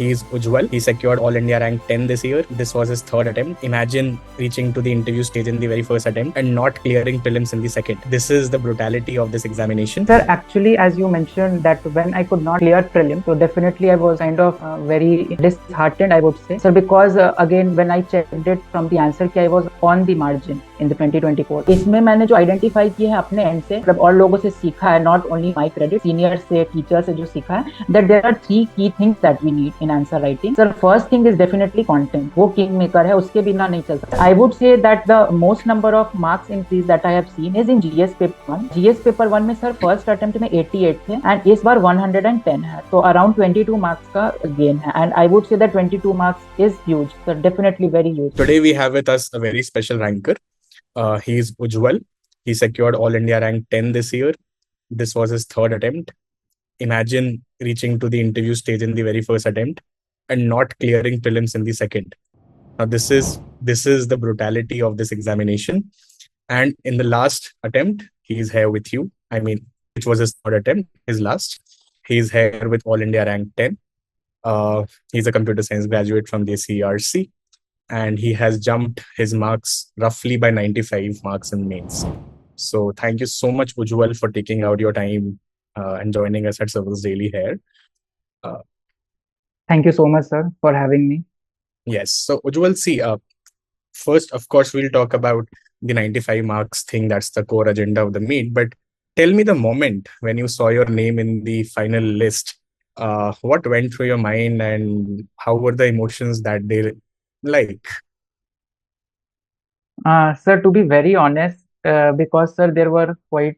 He's Ujjwal. He secured All India rank 10 this year. This was his third attempt. Imagine reaching to the interview stage in the very first attempt and not clearing prelims in the second. This is the brutality of this examination. Sir, actually, as you mentioned that when I could not clear prelim, so definitely I was kind of very disheartened, I would say. Sir, because again, when I checked it from the answer key, I was on the margin in the 2024. इसमें मैंने जो identify किया है अपने and से, मतलब और लोगों से सीखा है, not only my credit, senior से, टीचर से जो सीखा है, that there are 3 key things that we need in answer writing. Sir, first thing is definitely content. वो किंग मेकर है, उसके बिना नहीं चल सकता. I would say that the most number of marks increase that I have seen is in GS paper 1. GS paper 1 में sir first attempt में 88 थे एंड इस बार 110 है, तो अराउंड 22 मार्क्स का गेन है and I would say that 22 marks is huge, sir, definitely very huge. Today we have with us a very special ranker. He's Ujjwal. He secured All India rank 10 this year. This was his third attempt. Imagine reaching to the interview stage in the very first attempt and not clearing prelims in the second. Now this is the brutality of this examination. And in the last attempt, he's here with you. I mean, which was his third attempt, his last. He's here with All India rank 10. He's a computer science graduate from the CRC, and he has jumped his marks roughly by 95 marks in mains. So thank you so much, Ujjwal, for taking out your time and joining us at Civils Daily here. Uh, Thank you so much, sir, for having me. yes. So Ujjwal, see, first, of course, we'll talk about the 95 marks thing. That's the core agenda of the meet. But tell me the moment when you saw your name in the final list. What went through your mind and how were the emotions that day like? Sir, to be very honest, because sir, there were quite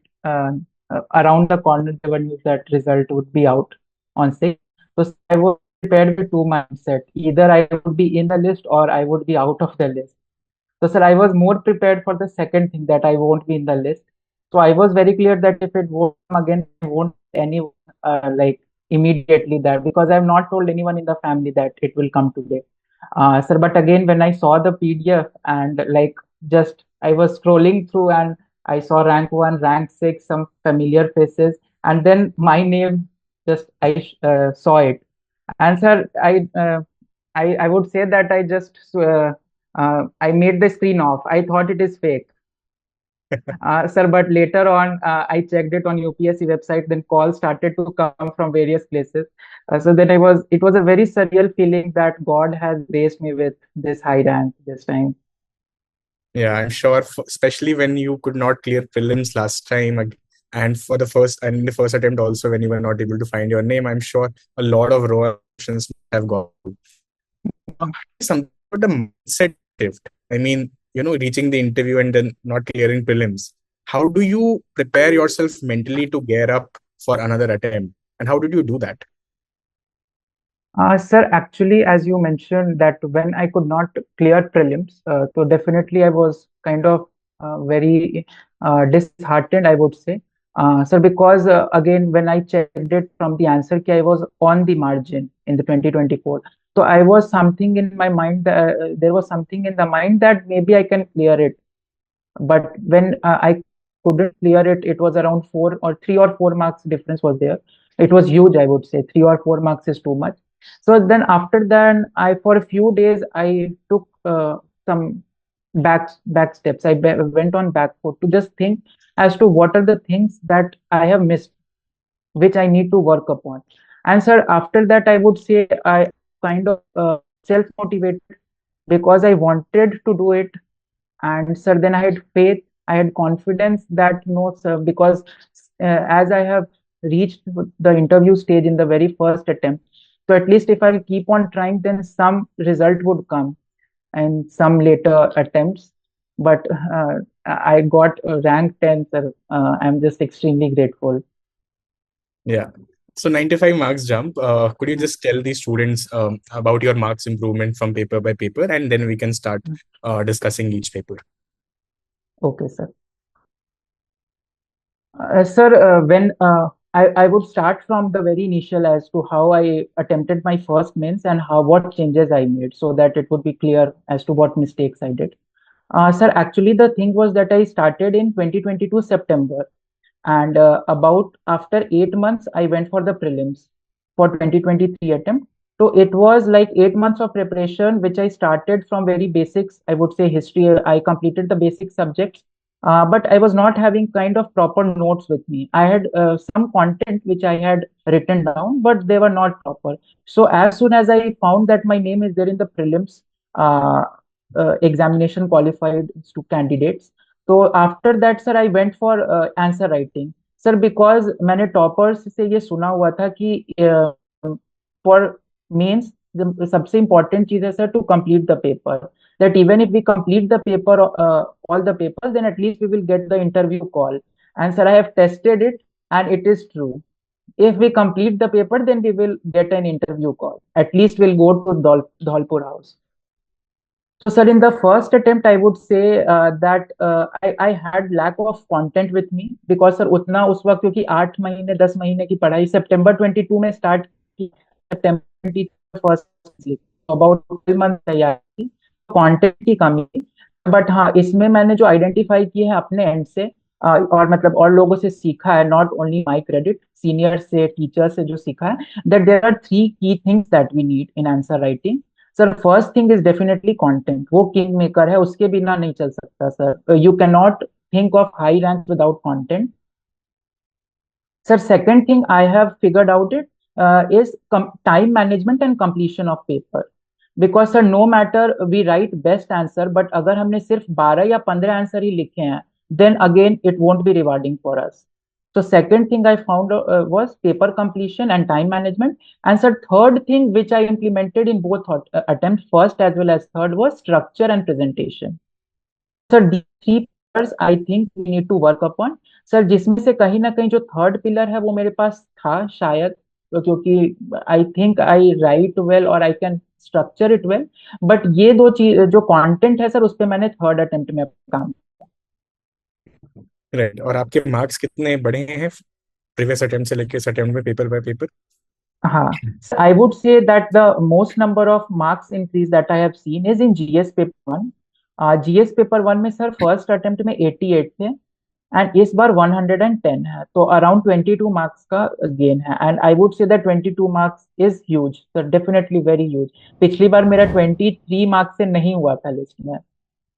around the corner, there were news that result would be out on 6. So I was prepared with two mindset. Either I would be in the list or I would be out of the list. So sir, I was more prepared for the second thing, that I won't be in the list. So I was very clear that if it won't come again, I won't any like immediately that, because I have not told anyone in the family that it will come today. Sir, but again, when I saw the PDF and like just I was scrolling through and I saw rank 1, rank 6, some familiar faces, and then my name, just I saw it. And sir, I would say that I just I made the screen off. I thought it is fake. Sir, but later on, I checked it on UPSC website. Then calls started to come from various places. So then it was a very surreal feeling that God has graced me with this high rank this time. Yeah, I'm sure, especially when you could not clear prelims last time, and for the first and in the first attempt also, when you were not able to find your name, I'm sure a lot of raw emotions have gone. Something about the mindset shift. I mean, reaching the interview and then not clearing prelims. How do you prepare yourself mentally to gear up for another attempt? And how did you do that? Sir, actually, as you mentioned that when I could not clear prelims, so definitely I was kind of very disheartened, I would say. Sir, because again, when I checked it from the answer key, I was on the margin in the 2024. So I was something in my mind, there was something in the mind that maybe I can clear it. But when I couldn't clear it, it was around 3 or 4 marks difference was there. It was huge, I would say. 3 or 4 marks is too much. So then after that, I for a few days I took some back steps. I went on back foot to just think as to what are the things that I have missed, which I need to work upon. And sir, after that, I would say I kind of self motivated because I wanted to do it. And sir, then I had faith, I had confidence that no, sir, because as I have reached the interview stage in the very first attempt, so at least if I keep on trying, then some result would come and some later attempts. But I got rank 10, sir. I'm just extremely grateful. Yeah. So 95 marks jump. Could you just tell the students about your marks improvement from paper by paper, and then we can start discussing each paper. Okay, sir. Sir, when I would start from the very initial as to how I attempted my first mains and what changes I made, so that it would be clear as to what mistakes I did. Sir, actually, the thing was that I started in 2022 September, and about after 8 months, I went for the prelims for 2023 attempt. So it was like 8 months of preparation, which I started from very basics. I would say history. I completed the basic subjects, but I was not having kind of proper notes with me. I had some content which I had written down, but they were not proper. So as soon as I found that my name is there in the prelims uh, examination qualified to candidates, so after that, sir, I went for answer writing. Sir because मैंने toppers से ये सुना हुआ था कि for mains सबसे important चीज है sir to complete the paper that even if we complete the paper all the papers then at least we will get the interview call and sir I have tested it and it is true. If we complete the paper, then we will get an interview call. At least we'll go to Dholpur House. So, sir, in the first attempt, I would say that I had lack of content with me because sir उतना उस वक्त क्योंकि 8 महीने 10 महीने की पढ़ाई सितंबर 22 में start की सितंबर 20 फर्स्ट अबाउट 12 मंथ तैयारी थी कंटेंट की कमी थी बट हाँ इसमें मैंने जो आइडेंटिफाई किया है अपने एंड से और मतलब और लोगों से सीखा है not only my credit senior से टीचर से जो सीखा है that there are 3 key things that we need in answer writing sir first thing is definitely content वो किंग मेकर है उसके बिना नहीं चल सकता sir you can not think of high rank without content sir second thing I have figured out it is time management and completion of paper because sir no matter we write best answer but अगर हमने सिर्फ 12 या 15 answer ही लिखे हैं then again it won't be rewarding for us. So second thing I found was paper completion and time management. And sir, third thing which I implemented in both attempts, first as well as third, was structure and presentation. Sir, these three pillars I think we need to work upon. Sir जिसमें से कहीं ना कहीं जो third pillar है वो मेरे पास था शायद क्योंकि I think I write well और I can structure it well but ये दो चीज जो कंटेंट है सर उस पर मैंने थर्ड अटेम्प्ट में काम राइट और आपके मार्क्स कितने बढ़े हैं प्रीवियस अटेम्प्ट से लेके इस अटेम्प्ट में पेपर बाय पेपर? हाँ I would say that the most number of marks increase that I have seen is in GS paper one GS paper one में सर फर्स्ट अटेम्प्ट में 88 थे and इस बार 110 है तो अराउंड 22 मार्क्स का gain है and I would say that 22 marks is huge sir definitely very huge पिछली बार मेरा 23 मार्क्स से नहीं हुआ था लिस्ट में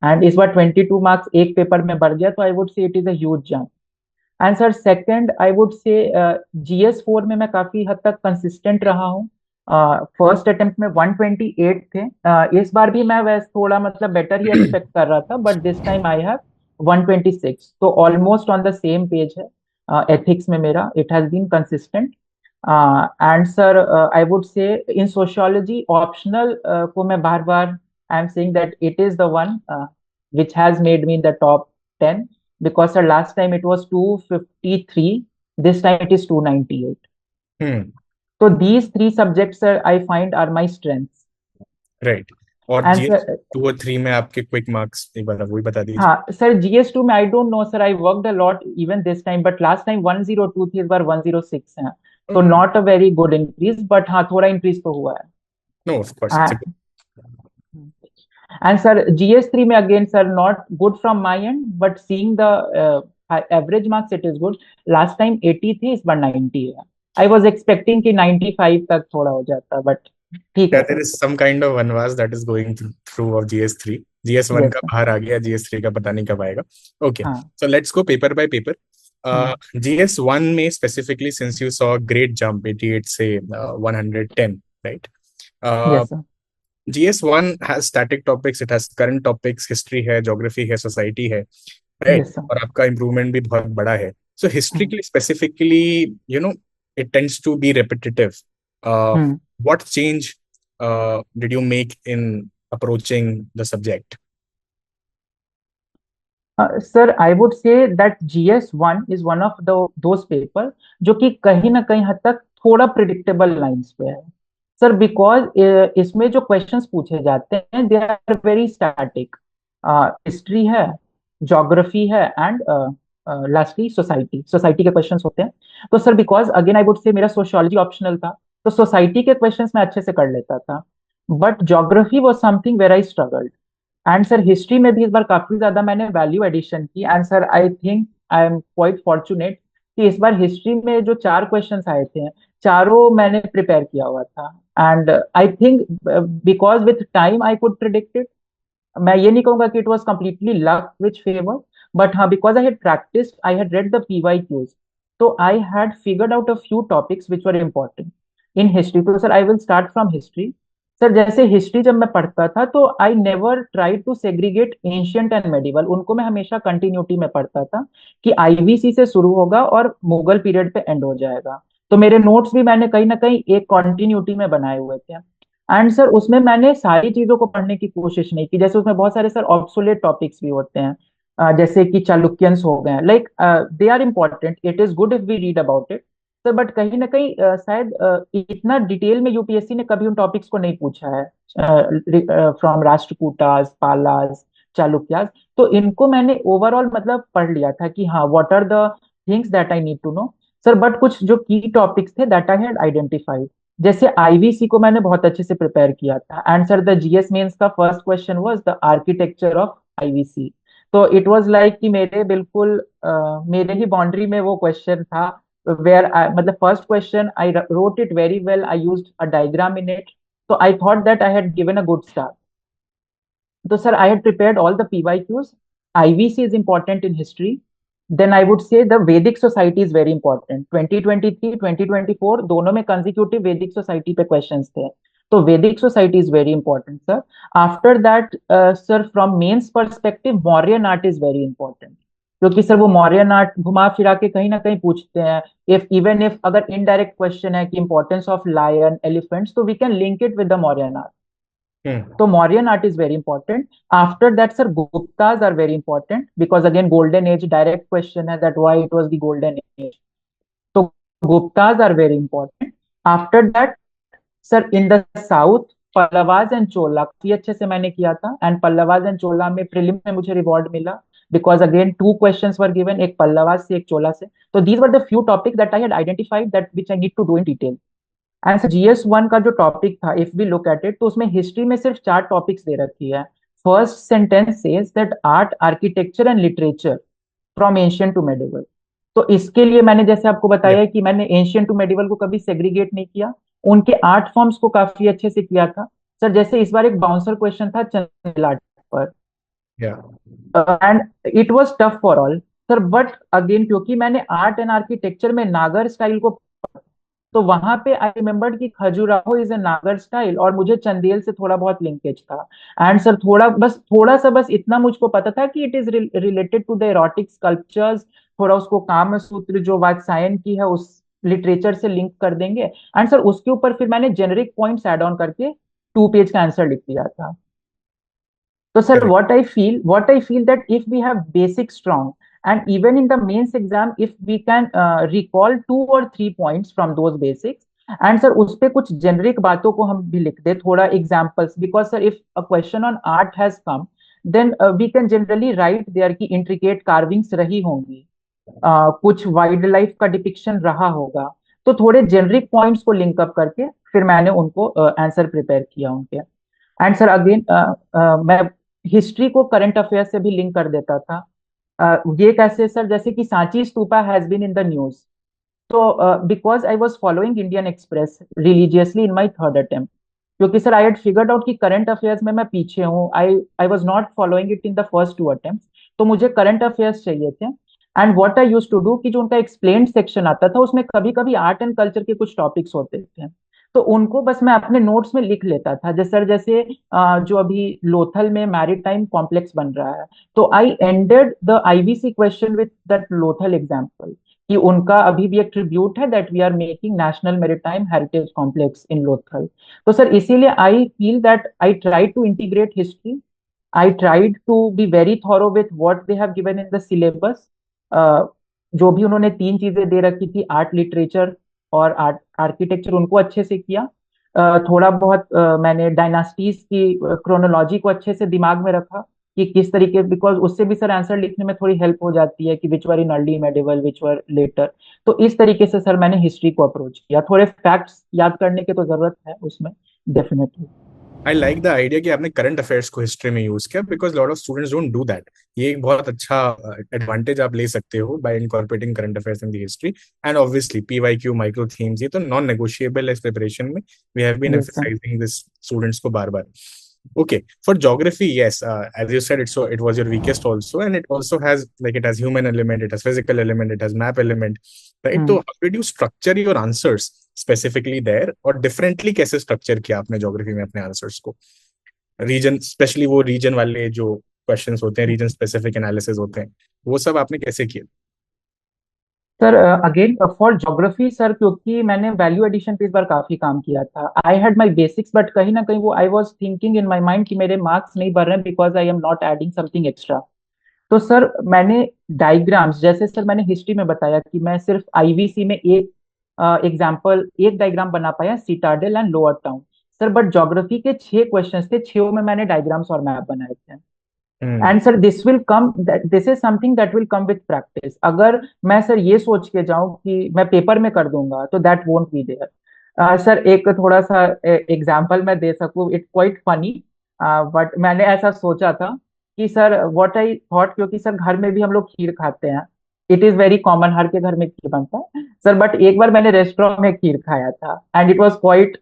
एंड इस बार 22 मार्क्स एक पेपर में बढ़ गया तो आई वुड से it is a huge jump and sir second I would से जीएस फोर में मैं काफी हद तक कंसिस्टेंट रहा हूँ फर्स्ट अटेम्प्ट में 128 थे इस बार भी मैं वैसे थोड़ा मतलब बेटर ही एक्सपेक्ट कर रहा था but this time I have 126 तो almost on the same page है एथिक्स में मेरा it has been consistent and sir I would say in sociology optional को मैं बार बार I am saying that it is the one which has made me in the top 10 because sir last time it was 253 this time it is 298 so these three subjects sir I find are my strengths right और and GS sir 2 और 3 में आपके quick marks एक बार वही बता दीजिए। हाँ sir GS2 में I don't know sir I worked a lot even this time but last time 102 थी इस बार 106 है तो not a very good increase but हाँ थोड़ा increase तो हुआ है no of course it's a and sir GS3 में again sir not good from my end but seeing the average marks it is good last time 80 थी इस बार 90 है I was expecting कि 95 तक थोड़ा हो जाता but ठीक है there is some kind of वनवास that is going through of GS3 GS1 yes का sir बाहर आ गया GS3 का पता नहीं कब आएगा। ओके हाँ so let's go paper by paper. GS1 में specifically since you saw a great jump 88 से 110 right yes sir GS1 has static topics, it has current topics, history है, geography है, society है, right? yes sir और आपका improvement भी बहुत बड़ा है. So history के लिए specifically, you know, it tends to be repetitive. hmm. What change did you make in approaching the subject? Sir, I would say that GS1 is one of those paper जो कि कहीं ना कहीं हद तक थोड़ा प्रिडिक्टेबल लाइंस पे है सर बिकॉज इसमें जो क्वेश्चंस पूछे जाते हैं they are very static history है ज्योग्राफी है एंड लास्टली सोसाइटी के क्वेश्चंस होते हैं तो sir because again I would say मेरा सोशियोलॉजी ऑप्शनल था तो सोसाइटी के क्वेश्चंस मैं अच्छे से कर लेता था but geography was something where I struggled and sir history में भी इस बार काफी ज्यादा मैंने वैल्यू एडिशन की and sir I think I am quite fortunate कि इस बार हिस्ट्री में जो 4 क्वेश्चंस आए थे चारों मैंने प्रिपेयर किया हुआ था and I think because with time I could predict it. मैं ये नहीं कहूंगा कि it was completely luck which favour, but हाँ, because I had practice, I had read the PYQs, तो I had figured out a few topics which were important in history. तो sir I will start from history. Sir जैसे history जब मैं पढ़ता था तो I never try to segregate ancient and medieval, उनको मैं हमेशा कंटिन्यूटी में पढ़ता था कि IVC से शुरू होगा और मुगल पीरियड पे एंड हो जाएगा. तो मेरे नोट्स भी मैंने कहीं ना कहीं एक कॉन्टिन्यूटी में बनाए हुए थे. एंड सर उसमें मैंने सारी चीजों को पढ़ने की कोशिश नहीं की. जैसे उसमें बहुत सारे सर ऑब्सोलेट टॉपिक्स भी होते हैं, जैसे कि चालुक्यंस हो गए, like they are important, it is good if we read about it sir, but कहीं ना कहीं शायद इतना डिटेल में UPSC ने कभी उन टॉपिक्स को नहीं पूछा है, फ्रॉम राष्ट्रकूटास, पालास, चालुक्यास. तो इनको मैंने ओवरऑल मतलब पढ़ लिया था कि हाँ, what are the things that I need to know sir. But कुछ जो की टॉपिक्स थे दैट आई हैड आइडेंटिफाइड, जैसे IVC को मैंने बहुत अच्छे से प्रिपेयर किया था. And sir the GS mains का first question was the architecture of IVC. तो इट वाज लाइक कि मेरे बिल्कुल मेरे ही बाउंड्री में वो क्वेश्चन था, वेयर मतलब first question I wrote it very well, I used a diagram in it. तो I thought that I had given a good start. तो sir I had prepared all the PYQs. IVC is important in history. Then I would say the Vedic society is very important. 2023 2024 दोनों में consecutive वैदिक society पे questions थे. तो Vedic society is very important sir. After that sir from mains perspective Mauryan art is very important, क्योंकि sir वो Mauryan art घुमा फिरा के कहीं ना कहीं पूछते हैं. इफ इवन इफ अगर इनडायरेक्ट क्वेश्चन है कि इंपॉर्टेंस ऑफ लायन एलिफेंट्स, तो we can link it with the Mauryan art. Hmm. So Mauryan art is very important. After that, sir, Guptas are very important because again, golden age, direct question है that why it was the golden age. So Guptas are very important. After that, sir, in the south, Pallavas and Chola काफी अच्छे से मैंने किया था. And Pallavas and चोला में prelim में मुझे रिवॉर्ड मिला because again two questions were given, एक पल्लवाज से एक चोला से. तो these were the few topic that I had identified that which I need to do in detail. And GS1 का जो टॉपिक था, if we look at it, तो उसमें हिस्ट्री में सिर्फ चार टॉपिक्स दे रखी है. First sentence says that art, architecture and literature from ancient to medieval. तो इसके लिए मैंने जैसे आपको Yeah. बताया कि मैंने एंशियंट टू मेडिवल को कभी सेग्रीगेट नहीं किया, उनके आर्ट फॉर्म्स को काफी अच्छे से किया था. सर जैसे इस बार एक बाउंसर क्वेश्चन था चंदेल आर्ट पर, Yeah. And it was tough for all sir. But again क्योंकि मैंने आर्ट एंड आर्किटेक्चर में नागर स्टाइल को, तो वहां पे आई रिमेम्बर्ड कि खजुराहो इज ए नागर स्टाइल, और मुझे चंदेल से थोड़ा बहुत लिंकेज था. एंड सर थोड़ा सा बस इतना मुझको पता था कि it is related to the erotic sculptures. थोड़ा उसको काम सूत्र जो वात्सायन की है उस लिटरेचर से लिंक कर देंगे. एंड सर उसके ऊपर फिर मैंने जेनरिक पॉइंट्स ऐड ऑन करके 2 पेज का आंसर लिख दिया था. So, sir, Correct. what I feel that if we have basic strong, and even in the mains exam, if we can recall 2 or 3 points from those basics, and sir, उस पे कुछ generic बातों को हम भी लिख दे, थोड़ा examples, because sir, if a question on art has come, then we can generally write there कि intricate carvings रही होंगी, कुछ वाइल्ड लाइफ का डिपिक्शन रहा होगा. तो थोड़े जेनरिक पॉइंट्स को लिंक अप करके फिर मैंने उनको आंसर प्रिपेयर किया उनके. एंड सर अगेन मैं हिस्ट्री को करंट अफेयर से भी लिंक कर देता था. ये कैसे सर, जैसे कि Sanchi stupa has been in the news, तो because I was following Indian Express religiously in my third attempt, क्योंकि sir I had figured out कि करंट अफेयर्स में मैं पीछे हूँ, I was not following it in the first 2 attempt. तो मुझे current affairs चाहिए थे. And what I use to do कि जो उनका एक्सप्लेन सेक्शन आता था उसमें कभी कभी आर्ट एंड कल्चर के कुछ टॉपिक्स होते थे, तो उनको बस मैं अपने नोट्स में लिख लेता था. जैसे सर जैसे जो अभी लोथल में मैरीटाइम कॉम्प्लेक्स बन रहा है, तो I ended the IVC question with that Lothal example कि उनका अभी भी एक ट्रिब्यूट है that we are making national maritime heritage complex in Lothal. तो सर इसीलिए I feel that I try to integrate history. I tried to be very thorough with what they have given in the syllabus. जो भी उन्होंने 3 चीजें दे रखी थी, art, literature और आर्ट आर्किटेक्चर, उनको अच्छे से किया. थोड़ा बहुत मैंने डायनास्टीज की क्रोनोलॉजी को अच्छे से दिमाग में रखा कि किस तरीके, बिकॉज उससे भी सर आंसर लिखने में थोड़ी हेल्प हो जाती है कि which were in early medieval, which were later. तो इस तरीके से सर मैंने हिस्ट्री को अप्रोच किया. थोड़े फैक्ट्स याद करने की तो जरूरत है उसमें, definitely. I like the idea कि आपने करंट अफेयर्स को हिस्ट्री में यूज किया, because lot of students don't do that. ये एक बहुत अच्छा एडवांटेज आप ले सकते हो by incorporating current affairs in the history. And obviously PYQ, micro themes, ये तो नॉन नेगोशिएबल है इस प्रिपरेशन में। We have been yes sir. Emphasizing this students को बार बार। Okay, for geography, yes, as you said, it was your weakest also, and it also has, like, it has human element, it has physical element, it has map element, right? So hmm how did you structure your answers specifically there, और differently कैसे structure किया आपने geography में अपने answers को? Region, especially वो region वाले जो questions होते हैं, region specific analysis होते हैं, वो सब आपने कैसे किए? Sir again for geography sir, क्योंकि मैंने वैल्यू एडिशन पे इस बार काफी काम किया था। I had my basics, but कहीं ना कहीं वो I was thinking in my mind कि मेरे मार्क्स नहीं बढ़ रहे हैं because I am not adding something extra. तो सर मैंने डायग्राम्स, जैसे सर मैंने हिस्ट्री में बताया कि मैं सिर्फ आईवीसी में एक एग्जाम्पल, एक डायग्राम बना पाया, Citadel and lower town. Sir but geography के 6 क्वेश्चंस थे, 6 में मैंने डायग्राम्स और मैप बनाए थे। Hmm. And sir this will come, this is something that will come with practice. अगर मैं सर ये सोच के जाऊं कि मैं पेपर में कर दूंगा तो that won't be there. Sir एक थोड़ा सा एग्जांपल मैं दे सकूं, इट्स क्वाइट फनी, बट मैंने ऐसा सोचा था कि सर व्हाट आई थॉट, क्योंकि सर घर में भी हम लोग खीर खाते हैं, इट इज वेरी कॉमन, हर के घर में खीर बनता है सर। बट एक बार मैंने रेस्टोरेंट में खीर खाया था and it was quite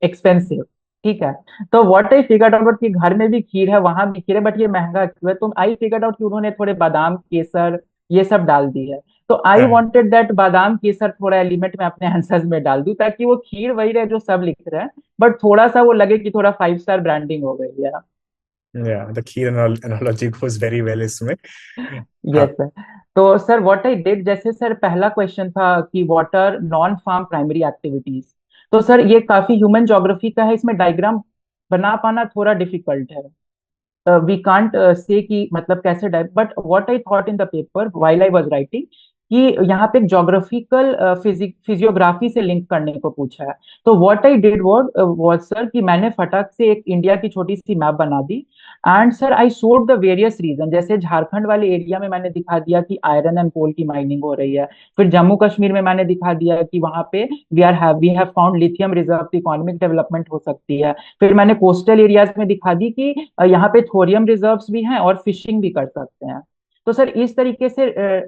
expensive. ठीक है। तो व्हाट आई फिगर्ड आउट कि घर में भी खीर है, वहां भी खीर है, बट ये महंगा क्यों है? तो आई फिगर्ड आउट कि उन्होंने थोड़े बादाम केसर ये सब डाल दी है। तो आई हाँ। वांटेड दैट बादाम केसर थोड़ा एलिमेंट में अपने आंसर्स में डाल दूं, ताकि वो खीर वही रहे जो सब लिख रहे हैं, बट थोड़ा सा वो लगे कि थोड़ा 5 स्टार ब्रांडिंग हो गई है। Yeah, the key analogy goes very well इसमें। हाँ। Yes sir. तो सर व्हाट आई डिड, जैसे सर पहला क्वेश्चन था कि what are non farm primary activities. तो सर ये काफी ह्यूमन ज्योग्राफी का है, इसमें डायग्राम बना पाना थोड़ा डिफिकल्ट है। वी कांट से कि मतलब कैसे dive, but what I thought in the paper while I was writing कि यहाँ पे जोग्राफिकल फिजियोग्राफी से लिंक करने को पूछा है। तो what I did was sir कि मैंने फटाक से एक इंडिया की छोटी सी मैप बना दी। And sir I showed the various region, जैसे झारखंड वाले एरिया में मैंने दिखा दिया कि आयरन एंड कोल की माइनिंग हो रही है। फिर जम्मू कश्मीर में मैंने दिखा दिया कि वहां पे we have found lithium reserve, economic development हो सकती है। फिर मैंने कोस्टल एरियाज में दिखा दी कि यहाँ पे थोरियम रिजर्व्स भी हैं और फिशिंग भी कर सकते हैं। तो सर इस तरीके से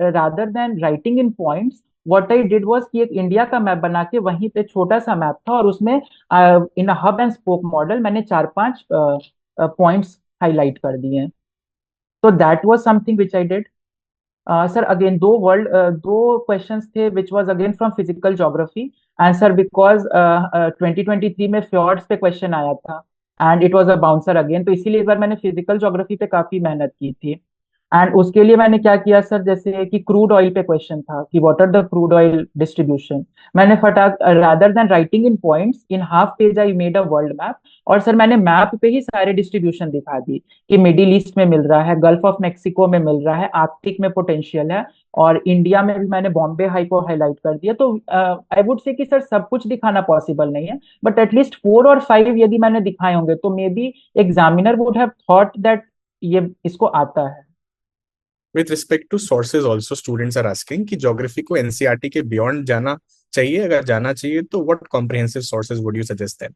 rather than writing in points, what I did was कि एक इंडिया का मैप बना के वहीं पे छोटा सा मैप था, और उसमें इन हब एंड स्पोक मॉडल मैंने 4-5 पॉइंट्स हाईलाइट कर दिए। तो that was something which I did. Sir again दो क्वेश्चंस थे which was again from physical geography. And sir because 2023 में फ्योर्ड्स पे क्वेश्चन आया था and it was a bouncer again, तो इसीलिए इस बार मैंने फिजिकल ज्योग्राफी पे काफी मेहनत की थी। एंड उसके लिए मैंने क्या किया सर, जैसे कि क्रूड ऑयल पे क्वेश्चन था कि what are the crude oil distribution, मैंने फटाक rather than writing in points in half page I made a world map. और सर मैंने मैप पे ही सारे डिस्ट्रीब्यूशन दिखा दी कि मिडिल ईस्ट में मिल रहा है, गल्फ ऑफ मेक्सिको में मिल रहा है, आर्कटिक में पोटेंशियल है, और इंडिया में भी मैंने बॉम्बे हाई को हाईलाइट कर दिया। तो आई वुड से कि सर सब कुछ दिखाना पॉसिबल नहीं है, बट एटलीस्ट 4 और 5 यदि मैंने दिखाए होंगे तो maybe examiner would have thought that ये इसको आता है। With respect to sources also students are asking कि ज्योग्राफी को एनसीईआरटी के बियॉन्ड जाना चाहिए, अगर जाना चाहिए तो what comprehensive sources would you suggest them?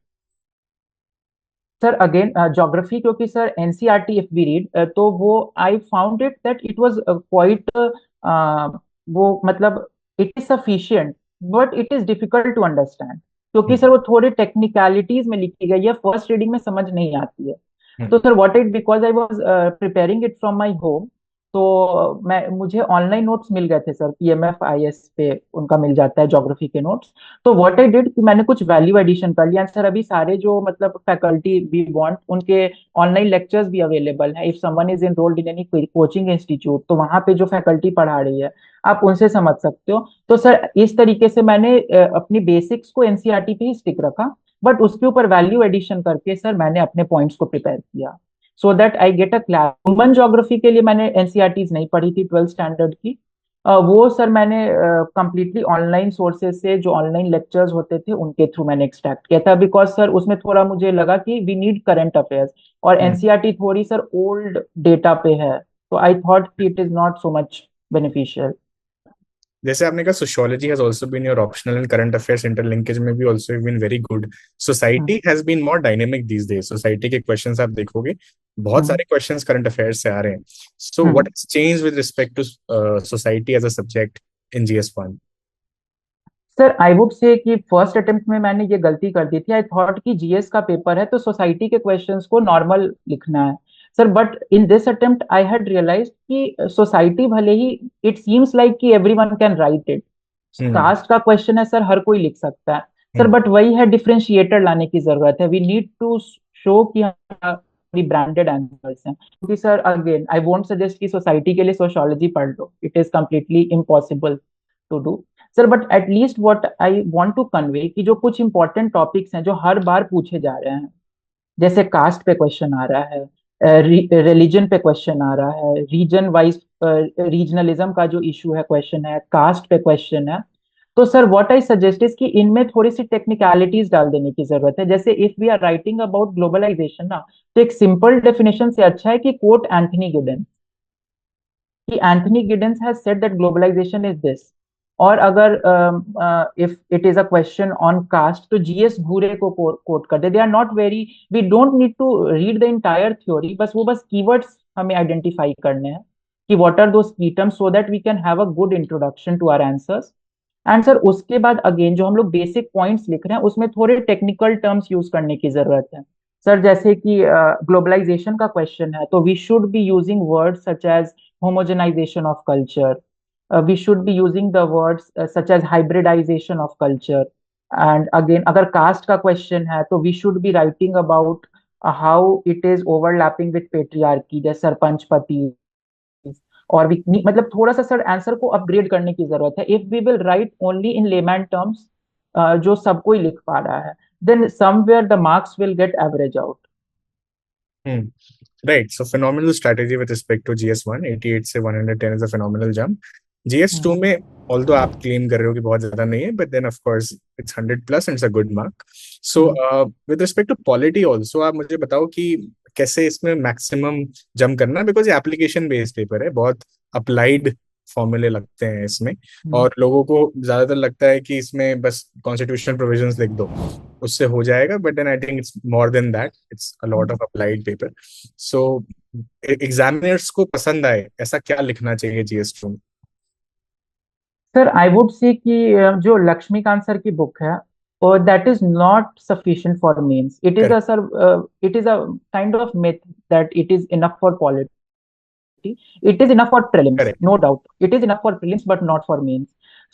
Sir again geography, क्योंकि sir NCERT if we read तो वो I found it that it was quite, वो मतलब it is sufficient, but it is difficult to understand, क्योंकि sir वो थोड़े technicalities में लिखी गई है, फर्स्ट रीडिंग में समझ नहीं आती है। तो sir what it, because I was preparing it from my home, तो मैं मुझे ऑनलाइन नोट्स मिल गए थे सर, पीएमएफ पे उनका मिल जाता है ज्योग्राफी के नोट्स। तो व्हाट आई डिड कि मैंने कुछ वैल्यू एडिशन कर लिया सर। अभी सारे जो मतलब फैकल्टी वी वांट उनके ऑनलाइन लेक्चर्स भी अवेलेबल हैं, if someone is enrolled in any coaching institute, तो वहां पे जो फैकल्टी पढ़ा रही है आप उनसे समझ सकते हो। तो सर इस तरीके से मैंने अपनी बेसिक्स को एनसीईआरटी पे ही स्टिक रखा, बट उसके ऊपर वैल्यू एडिशन करके सर मैंने अपने पॉइंट्स को प्रिपेयर किया, so that I get a Claire. Human geography के लिए मैंने एनसीईआरटीज नहीं पढ़ी थी 12th स्टैंडर्ड की। वो सर मैंने कंप्लीटली ऑनलाइन सोर्सेज से, जो ऑनलाइन लेक्चर्स होते थे उनके थ्रू मैंने एक्सट्रैक्ट किया था, बिकॉज सर उसमें थोड़ा मुझे लगा कि वी नीड करंट अफेयर्स, और एनसीईआरटी थोड़ी सर ओल्ड डेटा पे है, तो आई थॉट कि it is not so much beneficial. जैसे आपने कहा sociology has also been your optional and current affairs interlinkage में भी also been very good. Society has been more dynamic these days. Society के क्वेश्चंस आप देखोगे बहुत हम्म सारे क्वेश्चंस करंट अफेयर्स से आ रहे हैं. So what hmm has changed with respect to society as a subject in GS1? Sir I would say कि फर्स्ट अटेम्प्ट में मैंने ये गलती कर दी थी. आई थॉट कि जीएस का पेपर है तो सोसाइटी के क्वेश्चंस को नॉर्मल लिखना है sir. But in this attempt I had realized कि सोसाइटी भले ही इट सीम्स लाइक कि everyone can write it. Hmm. Caste का क्वेश्चन है सर, हर कोई लिख सकता है सर. हम्म. बट वही है, डिफरेंशिएटर लाने की जरूरत है. वी नीड टू शो कि हमारी ब्रांडेड आंसर्स हैं. क्योंकि sir again I won't suggest कि सोसाइटी के लिए सोशियोलॉजी पढ़ लो. It is completely impossible to do sir. But at least what I want to convey कि जो कुछ इंपॉर्टेंट टॉपिक्स हैं जो हर बार पूछे जा रहे हैं, जैसे कास्ट पे क्वेश्चन आ रहा है, रिलीजन पे क्वेश्चन आ रहा है, रीजन वाइज रीजनलिज्म का जो इशू है क्वेश्चन है, कास्ट पे क्वेश्चन है. तो sir what I suggest is कि इनमें थोड़ी सी टेक्निकलिटीज डाल देने की जरूरत है. जैसे if we are writing about globalisation ना, तो एक सिंपल डेफिनेशन से अच्छा है कि कोट एंथनी गिडेंस, कि Anthony Giddens has said that globalisation is this. और अगर if it is a question on caste तो जीएस भूरे को कोट कर दे. They are not very, we don't need to read the entire theory. बस keywords हमें identify करने हैं कि व्हाट आर दोस की terms, so that we can have a good introduction to our answers. And sir उसके बाद again जो हम लोग बेसिक पॉइंट्स लिख रहे हैं उसमें थोड़े टेक्निकल टर्म्स यूज करने की जरूरत है सर. जैसे कि ग्लोबलाइजेशन का क्वेश्चन है तो we should be using words such as homogenization of culture. We should be using the words such as hybridization of culture. And again, अगर caste का question है तो we should be writing about how it is overlapping with patriarchy, जैसे सरपंचपति. और भी मतलब थोड़ा सा सर आंसर को अपग्रेड करने की जरूरत है. If we will write only in layman terms जो सब कोई लिख पा रहा है, then somewhere the marks will get average out. Hmm. Right. So phenomenal strategy with respect to GS1. 88 से 110 is a phenomenal jump. GS2 में although आप claim कर रहे हो कि बहुत ज्यादा नहीं है, but then of course it's 100 plus and it's a good mark. So with respect to polity also आप मुझे बताओ कि कैसे इसमें maximum jump करना है, because ये application based paper है, बहुत applied फॉर्मूले लगते हैं इसमें. और लोगों को ज्यादातर लगता है कि इसमें बस कॉन्स्टिट्यूशनल प्रोविजंस लिख दो उससे हो जाएगा, but then I think it's more than that. It's a lot of applied paper. So examiners को पसंद आए ऐसा क्या लिखना चाहिए GS2 में? सर आई वुड से कि जो लक्ष्मीकांत सर की बुक है और that is not sufficient for mains. It is a correct. Sir, it is a kind of myth that it is enough for polity. It is enough for prelims, correct. no doubt. It is enough for prelims but not for mains.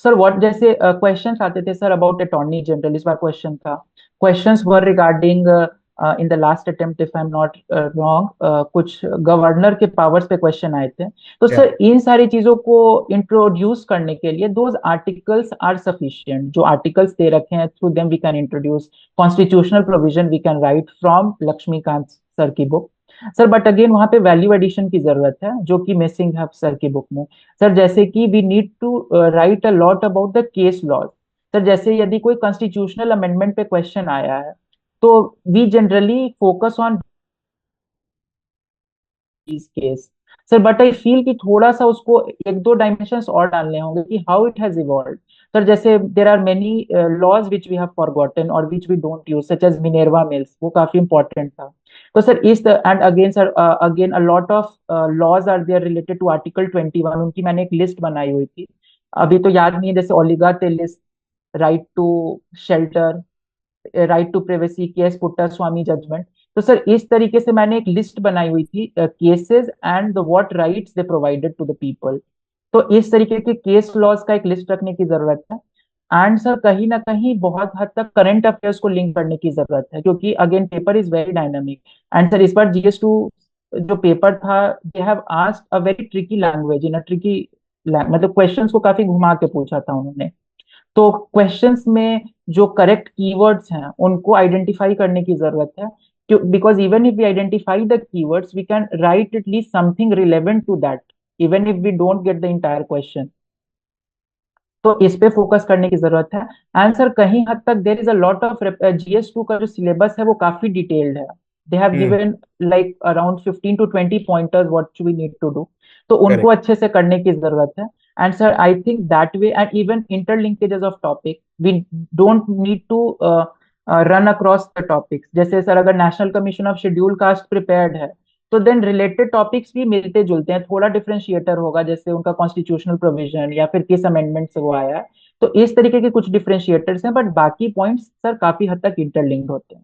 Sir what जैसे questions आते थे sir about attorney general. इस बार question था, questions were regarding in the last attempt if I am not wrong, कुछ governor के powers पे question आए थे. तो या. सर इन सारी चीजों को इंट्रोड्यूस करने के लिए दोज आर्टिकल्स आर सफिशिएंट. जो आर्टिकल्स दे रखे हैं through them we can introduce constitutional provision, we can write from Laxmikant sir की बुक सर. बट अगेन वहां पे वैल्यू एडिशन की जरूरत है जो कि मिसिंग है सर की बुक में सर. जैसे कि we need to write a lot about the case laws sir. जैसे यदि कोई कॉन्स्टिट्यूशनल अमेंडमेंट पे क्वेश्चन आया है तो we generally focus on case sir. But I feel कि थोड़ा सा उसको एक दो डायमेंशंस और डालने होंगे कि how it has evolve sir. जैसे there are many laws which we have forgotten और which we don't use such as Minerva Mills, वो काफी इंपॉर्टेंट था. तो सर इस and again sir again a lot of laws are there related to article 21. उनकी मैंने एक लिस्ट बनाई हुई थी, अभी तो याद नहीं है. जैसे Olga Tellis, right to shelter, right to privacy, case Puttaswamy judgment. तो सर इस तरीके से मैंने एक लिस्ट बनाई हुई थी, cases and the what rights they provided to the people. तो इस तरीके के केस लॉज का एक लिस्ट रखने की जरूरत है. एंड सर कहीं ना कहीं बहुत हद तक करंट अफेयर्स को लिंक करने की जरूरत है क्योंकि again paper is very dynamic. And sir इस बार जीएस टू जो पेपर था, they have asked a very tricky language in a tricky, मतलब क्वेश्चंस को काफी घुमा के पूछा था उन्होंने. तो क्वेश्चंस में जो करेक्ट कीवर्ड्स हैं उनको आइडेंटिफाई करने की जरूरत है. Because even if we identify the keywords we can write at least something relevant to that even if we don't get the entire question. तो इस पे फोकस करने की जरूरत है. आंसर कहीं हद तक there is a lot of GS two का जो सिलेबस है वो काफी डिटेल्ड है. They have hmm. Given like around 15 to 20 pointers what we need to do. तो उनको करेक्ट. अच्छे से करने की जरूरत है. And sir, I think that way, and even interlinkages of topic, we don't need to run across the topics. जैसे sir अगर national commission of schedule caste prepared है, तो देन रिलेटेड टॉपिक्स भी मिलते जुलते हैं, थोड़ा डिफरेंशिएटर होगा, जैसे उनका कॉन्स्टिट्यूशनल प्रोविजन या फिर किस अमेंडमेंट से वो आया है। तो इस तरीके के कुछ डिफरेंशिएटर्स हैं, बट बाकी पॉइंट्स सर काफी हद तक इंटरलिंक्ड होते हैं।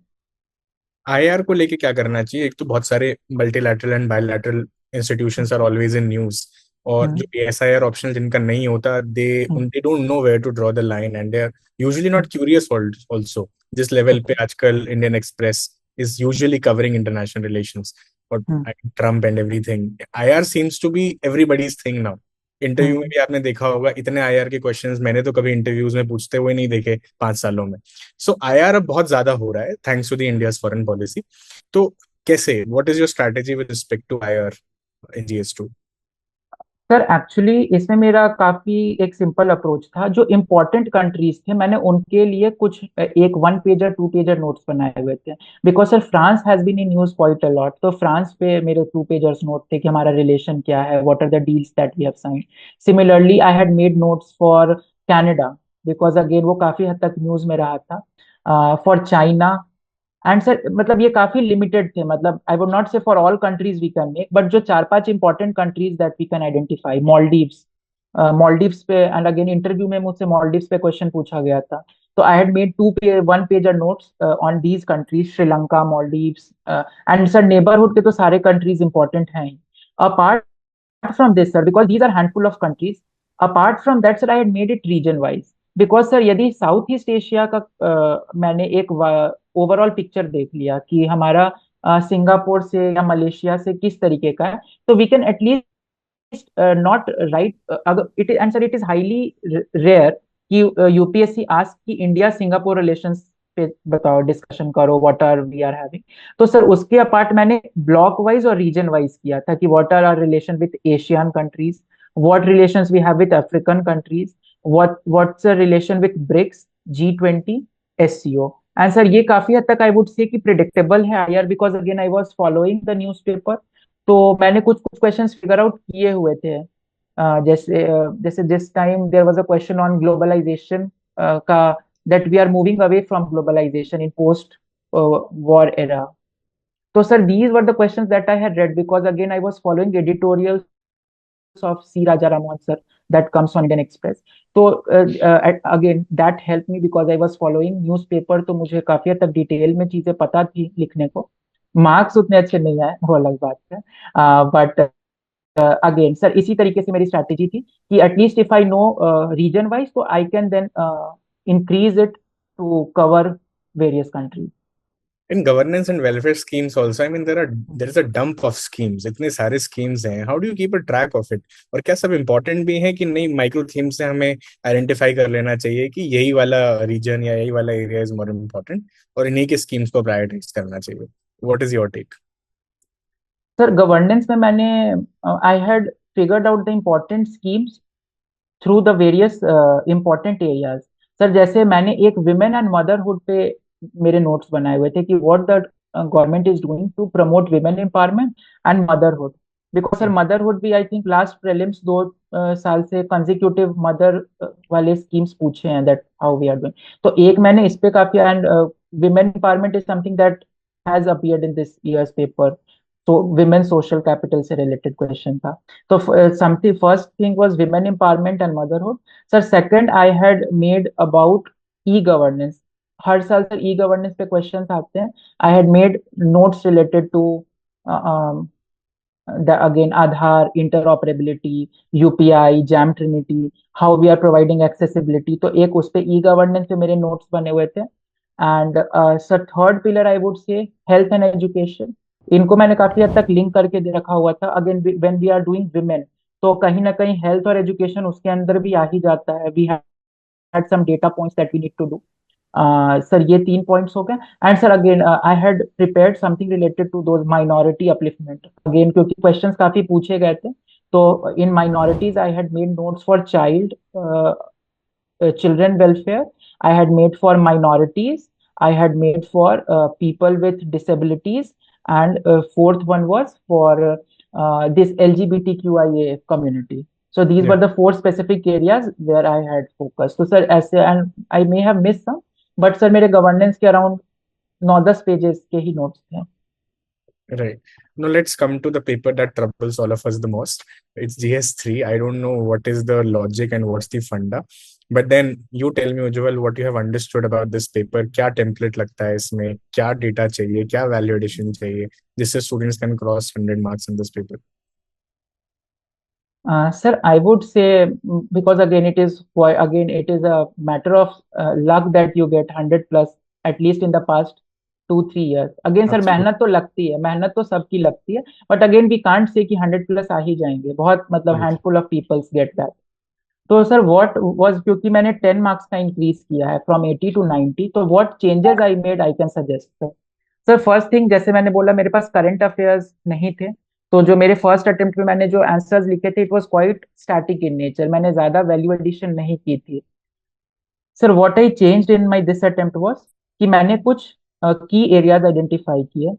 आईआर को लेके क्या करना चाहिए? एक तो बहुत सारे multilateral and bilateral institutions are always in news, और हम्म जो एसआईआर ऑप्शन जिनका नहीं होता, they don't know where to draw the line, and they are usually not curious also. जिस लेवल पे आजकल Indian Express is usually covering international relations और Trump and everything, IR seems to be everybody's thing now. Interview में भी आपने देखा होगा, इतने आईआर के क्वेश्चंस मैंने तो कभी इंटरव्यूज में पूछते हुए नहीं देखे 5 सालों में। सो आईआर अब बहुत ज्यादा हो रहा है thanks to the India's foreign policy. तो कैसे, what is your strategy with respect to IR in GS two? Sir actually इसमें मेरा काफी एक सिंपल अप्रोच था। जो इम्पोर्टेंट कंट्रीज थे, मैंने उनके लिए कुछ एक 1 पेजर 2 पेजर नोट्स बनाए हुए थे। Because sir France has been in news quite a lot, तो फ्रांस पे मेरे 2 पेजर्स नोट थे कि हमारा रिलेशन क्या है, what are the deals that we have signed. Similarly I had made notes for Canada, because again वो काफी हद तक न्यूज में रहा था। फॉर चाइना, एंड सर मतलब ये काफी लिमिटेड थे, मतलब आई वुड नॉट से for all countries we can make, but जो 4-5 important countries that we can identify, Maldives. Maldives पे, एंड अगेन इंटरव्यू में मुझसे मॉलडीव्स पे क्वेश्चन पूछा गया था, तो I had made 1 pager notes on these countries, Sri Lanka, Maldives. And sir neighbourhood के तो सारे कंट्रीज इंपॉर्टेंट हैं ही। Apart from this sir, because these are handful of countries, apart from that sir, I had made it region wise, because sir यदि south east Asia का मैंने एक overall picture देख लिया कि हमारा सिंगापुर से या मलेशिया से किस तरीके का है, तो we can at least not write, अगर it and sir it is highly rare कि यूपीएससी आस्क कि इंडिया सिंगापुर रिलेशंस पे बताओ, डिस्कशन करो, what are we are having. तो सर उसके अपार्ट मैंने ब्लॉक वाइज और रीजन वाइज किया था कि what are our relation with Asian countries, what relations we have with African countries, what's the relation with BRICS, G20, SCO। And sir ये काफी हद तक आई वुड से कि प्रिडिक्टेबल है यार, because again I was following the newspaper. तो मैंने कुछ कुछ क्वेश्चंस फिगर आउट किए हुए थे। जैसे this time there was a question on globalisation का, that we are moving away from globalisation in post war era. तो sir these were the questions that I had read, because again I was following editorials of C. Raja Raman sir that comes on Indian Express. तो again that helped me because I was following newspaper, तो मुझे काफी हद तक detail में चीजें पता थी लिखने को। मार्क्स उतने अच्छे नहीं आए, वो अलग बात है, बट अगेन सर इसी तरीके से मेरी स्ट्रैटेजी थी कि at least if I know region wise, तो I can then increase it to cover various countries. In governance and welfare schemes also, I mean, there is a dump of schemes. इतने सारे schemes हैं, how do you keep a track of it? और क्या सब important भी है कि नहीं, माइक्रो थीम से हमें आइडेंटिफाई कर लेना चाहिए कि यही वाला रीजन या यही वाला एरिया इज मोर इम्पोर्टेंट और इन्हीं के स्कीम्स को प्रायोरिटाइज करना चाहिए? What is your take? Sir governance में मैंने I had figured out the important schemes through the various important areas. Sir जैसे मैंने एक विमेन एंड मदरहुड पे मेरे नोट्स बनाए हुए थे कि what the government is doing to promote women empowerment and motherhood. Because sir motherhood भी आई थिंक लास्ट प्रीलिम्स 2 साल से कंजिक्यूटिव मदर वाले स्कीम्स पूछे हैं, that how we are doing. तो एक मैंने इस पे काफी, and women empowerment is something that has appeared in this year's paper, तो विमेन सोशल कैपिटल से रिलेटेड क्वेश्चन था। तो something first thing was women empowerment and motherhood. Sir second I had made about e governance. हर साल sir e governance पे questions आते हैं। I had made notes related to the again Aadhaar, interoperability, UPI, JAM trinity, how we are providing accessibility. तो एक उस पे ई governance पे मेरे नोट्स बने हुए थे। And sir third pillar I would से हेल्थ एंड एजुकेशन। इनको मैंने काफी हद तक लिंक करके दे रखा हुआ था। Again when we are doing women, तो कहीं ना कहीं हेल्थ और एजुकेशन उसके अंदर भी आ ही जाता है। We had some data points that we need to do. Sir ये 3 पॉइंट्स हो गए। And sir again I had prepared something related to those minority upliftment, again क्योंकि क्वेश्चंस काफी पूछे गए थे। तो in minorities I had made notes for children welfare, I had made for minorities, I had made for people with disabilities, and fourth one was for this LGBTQIA community. So these were Yeah. the four specific areas where I had focused. So sir ऐसे, and I may have missed some, but sir मेरे governance के around 9-10 pages के ही notes थे. Right. Now let's come to the paper that troubles all of us the most. It's GS3. I don't know what is the logic and what's the funda. But then you tell me, Ujjwal, what you have understood about this paper. क्या template लगता है इसमें? क्या data चाहिए? क्या value addition चाहिए? जिससे students can cross 100 marks in this paper. Sir, I would say because again it is a matter of luck that you get 100 plus at least in the past 2-3 years. Again sir, Absolutely. मेहनत तो लगती है, मेहनत तो सबकी लगती है, but again we can't say कि 100 plus आ ही जाएंगे. बहुत मतलब Right. handful of people get that. तो सर व्हाट वाज, क्योंकि मैंने 10 मार्क्स का इंक्रीज किया है फ्रॉम 80 to 90, तो what changes I made I can suggest sir. Sir first thing, जैसे मैंने बोला मेरे पास करंट अफेयर्स नहीं थे, तो जो मेरे फर्स्ट अटेम्प्ट में मैंने जो आंसर्स लिखे थे it was quite static in nature, मैंने ज्यादा वैल्यू एडिशन नहीं की थी. Sir what I changed in my this attempt was कि मैंने कुछ की एरियाज आइडेंटिफाई किए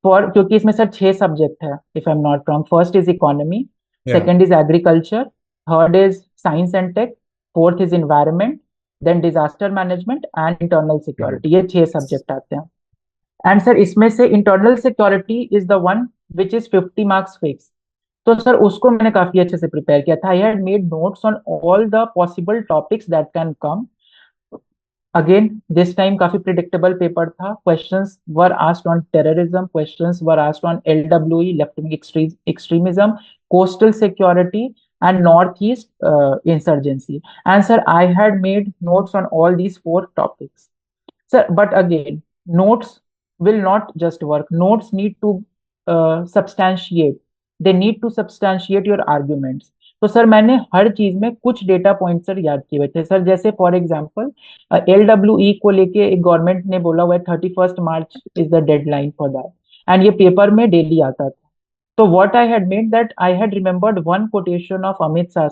फॉर, क्योंकि इसमें सर 6 सब्जेक्ट है if I am not wrong. First is economy, Yeah. Second is agriculture, third is science and tech, fourth is environment, then disaster management and internal Right. Security. ये 6 subject आते हैं. And sir इसमें से internal security is the one which is 50 marks fix. तो sir उसको मैंने काफी अच्छे से प्रिपेयर किया था. I had made notes on all the possible topics that can come. Again this time काफी प्रिडिक्टेबल पेपर था. Questions were asked on terrorism, questions were asked on LWE, left wing extremism, coastal security and northeast insurgency. And sir, I had made notes on all these 4 topics. Sir, but again, notes will not just work. Notes need to substantiate. They need to substantiate your arguments. तो sir मैंने हर चीज में कुछ data point sir याद किए हुए थे sir. जैसे फॉर एग्जांपल LWE को लेके एक गवर्नमेंट ने बोला हुआ है 31st March is the deadline for that, and ये पेपर में डेली आता था. So what I had made that I had remembered one quotation of Amit Shah,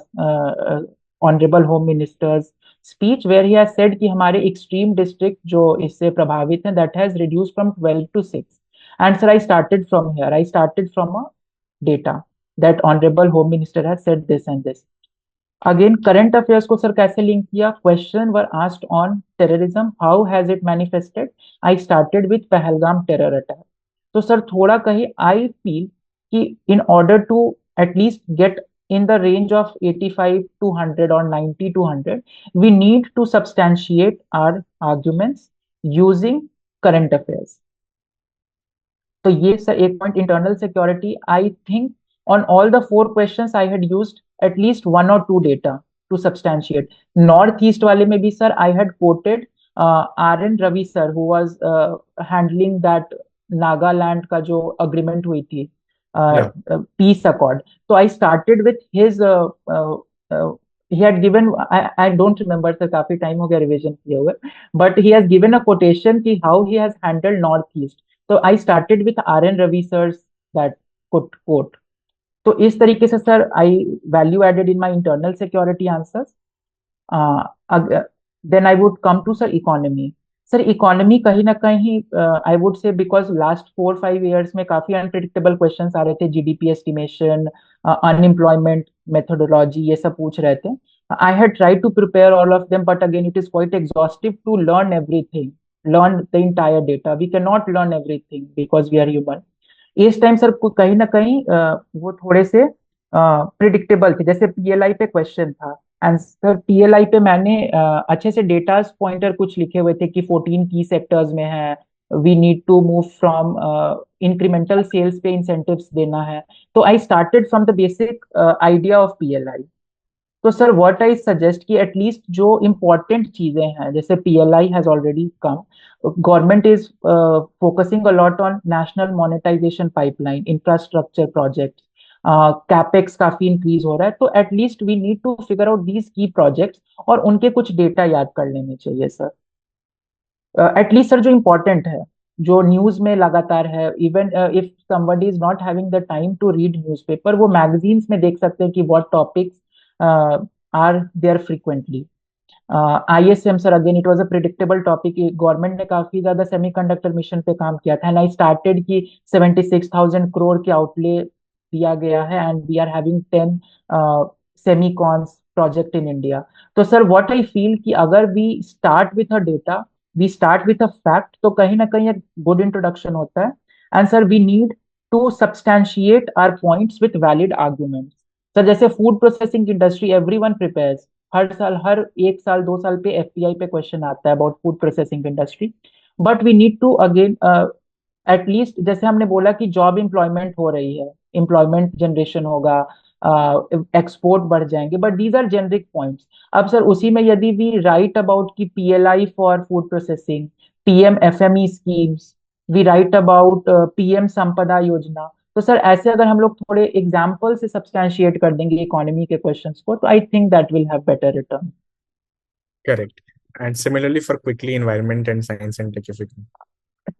Honorable Home Minister's speech where he has said कि हमारे extreme district जो इससे प्रभावित हैं that has reduced from 12 to 6. And sir, I started from here. I started from a data that Honorable Home Minister has said this and this. Again, current affairs को sir कैसे link किया? Question were asked on terrorism. How has it manifested? I started with Pahalgam terror attack. तो sir थोड़ा कहीं आई feel कि in order to at least get in the range of 85 to 100 or 90 to 100, we need to substantiate our arguments using current affairs. तो ये sir एक point. Internal security, I think on all the 4 questions I had used at least 1 or 2 data to substantiate. Northeast वाले में भी sir I had quoted R.N. Ravi sir who was handling that Nagaland का जो agreement हुई थी Yeah. peace accord. So I started with his he had given, I don't remember sir, काफी time हो गया रिवीजन किए हुए, but he has given a quotation कि how he has handled Northeast. So I started with R.N. Ravi sir's that quote. तो इस तरीके से sir I value added in my internal security answers. Then I would come to sir economy. Sir economy कहीं ना कहीं I would say because last 4-5 years में काफी unpredictable questions आ रहे थे. जीडीपी एस्टिमेशन, अनएम्प्लॉयमेंट मेथोडोलॉजी, ये सब पूछ रहे थे. I had tried to prepare all of them, but again it is quite exhaustive to learn everything, learn the entire data. We cannot learn everything because we are human. इस time sir कहीं ना कहीं वो थोड़े से predictable थे. जैसे PLI पे क्वेश्चन था, एंड सर पीएलआई पे मैंने अच्छे से डेटा पॉइंटर कुछ लिखे हुए थे कि 14 की सेक्टर्स में है, we need to move from incremental sales पे इंसेंटिव्स देना है. तो I started from the basic idea of PLI. तो सर व्हाट आई सजेस्ट कि एटलीस्ट जो इम्पोर्टेंट चीजें हैं, जैसे PLI has already come, government is focusing a lot on national monetisation pipeline, infrastructure project, capex काफी इंक्रीज हो रहा है. तो at least we need to figure out these key projects और उनके कुछ डेटा याद कर लेने चाहिए सर. एटलीस्ट सर जो इम्पोर्टेंट है, जो न्यूज में लगातार है, even if somebody is not having the time to read newspaper, वो मैगजीन्स में देख सकते हैं कि what topics are there frequently. ISM sir again it was a predictable topic. Government ने काफी ज्यादा सेमीकंडक्टर मिशन पे काम किया था, एंड आई स्टार्टेड की 76,000 crore के आउटले दिया गया है, and we are having 10 semicons project in India. तो सर what I feel कि अगर we start with a data, we start with a fact, तो कहीं ना कहीं एक good introduction होता है. And sir we need to substantiate our points with valid arguments. Sir जैसे food processing industry everyone prepares, हर साल, हर एक साल 2 साल पे एफपीआई पे क्वेश्चन आता है about food processing industry. But we need to again at least, जैसे हमने बोला कि जॉब एम्प्लॉयमेंट हो रही है, एम्प्लॉयमेंट जनरेशन होगा, एक्सपोर्ट बढ़ जाएंगे, but these are generic points. अब सर उसी में यदि वी राइट अबाउट की PLI for food processing, PM FME schemes, we write about PM Sampada Yojana, तो सर ऐसे अगर हम लोग थोड़े एग्जाम्पल से सब्सटैंशिएट कर देंगे इकोनॉमी के क्वेश्चंस को, तो I think that will have better return. Correct. And similarly for quickly environment and science and tech, if you can.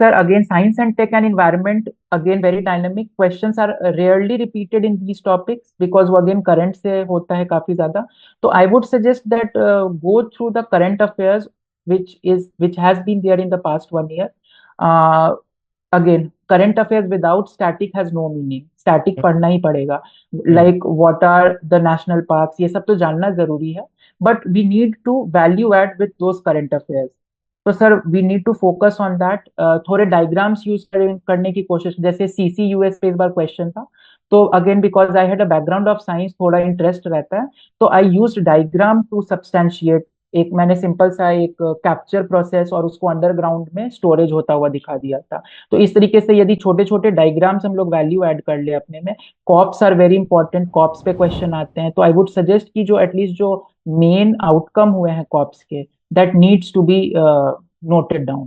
Sir, again, science and tech and environment, again, very dynamic. Questions are rarely repeated in these topics because वो again current से होता है काफी ज्यादा. So I would suggest that go through the current affairs which has been there in the past 1 year. Uh, Again, current affairs without static has no meaning. Static पढ़ना ही पड़ेगा. Hmm. Like what are the national parks, ये सब तो जानना जरूरी है. But we need to value add with those current affairs. तो sir we need to focus on that. थोड़े डायग्राम्स यूज करने की कोशिश, जैसे सीसीयूएस पे इस बार क्वेश्चन था, तो again because I had a background of science, थोड़ा इंटरेस्ट रहता है, तो I used diagram to substantiate. एक मैंने सिंपल सा एक कैप्चर प्रोसेस और उसको अंडरग्राउंड में स्टोरेज होता हुआ दिखा दिया था. तो इस तरीके से यदि छोटे छोटे डायग्राम्स हम लोग वैल्यू ऐड कर ले अपने में, COPs are very important, COPs पे क्वेश्चन आते हैं, तो आई वुड सजेस्ट कि जो एटलीस्ट जो मेन आउटकम हुए हैं कॉप्स के, that needs to be noted down.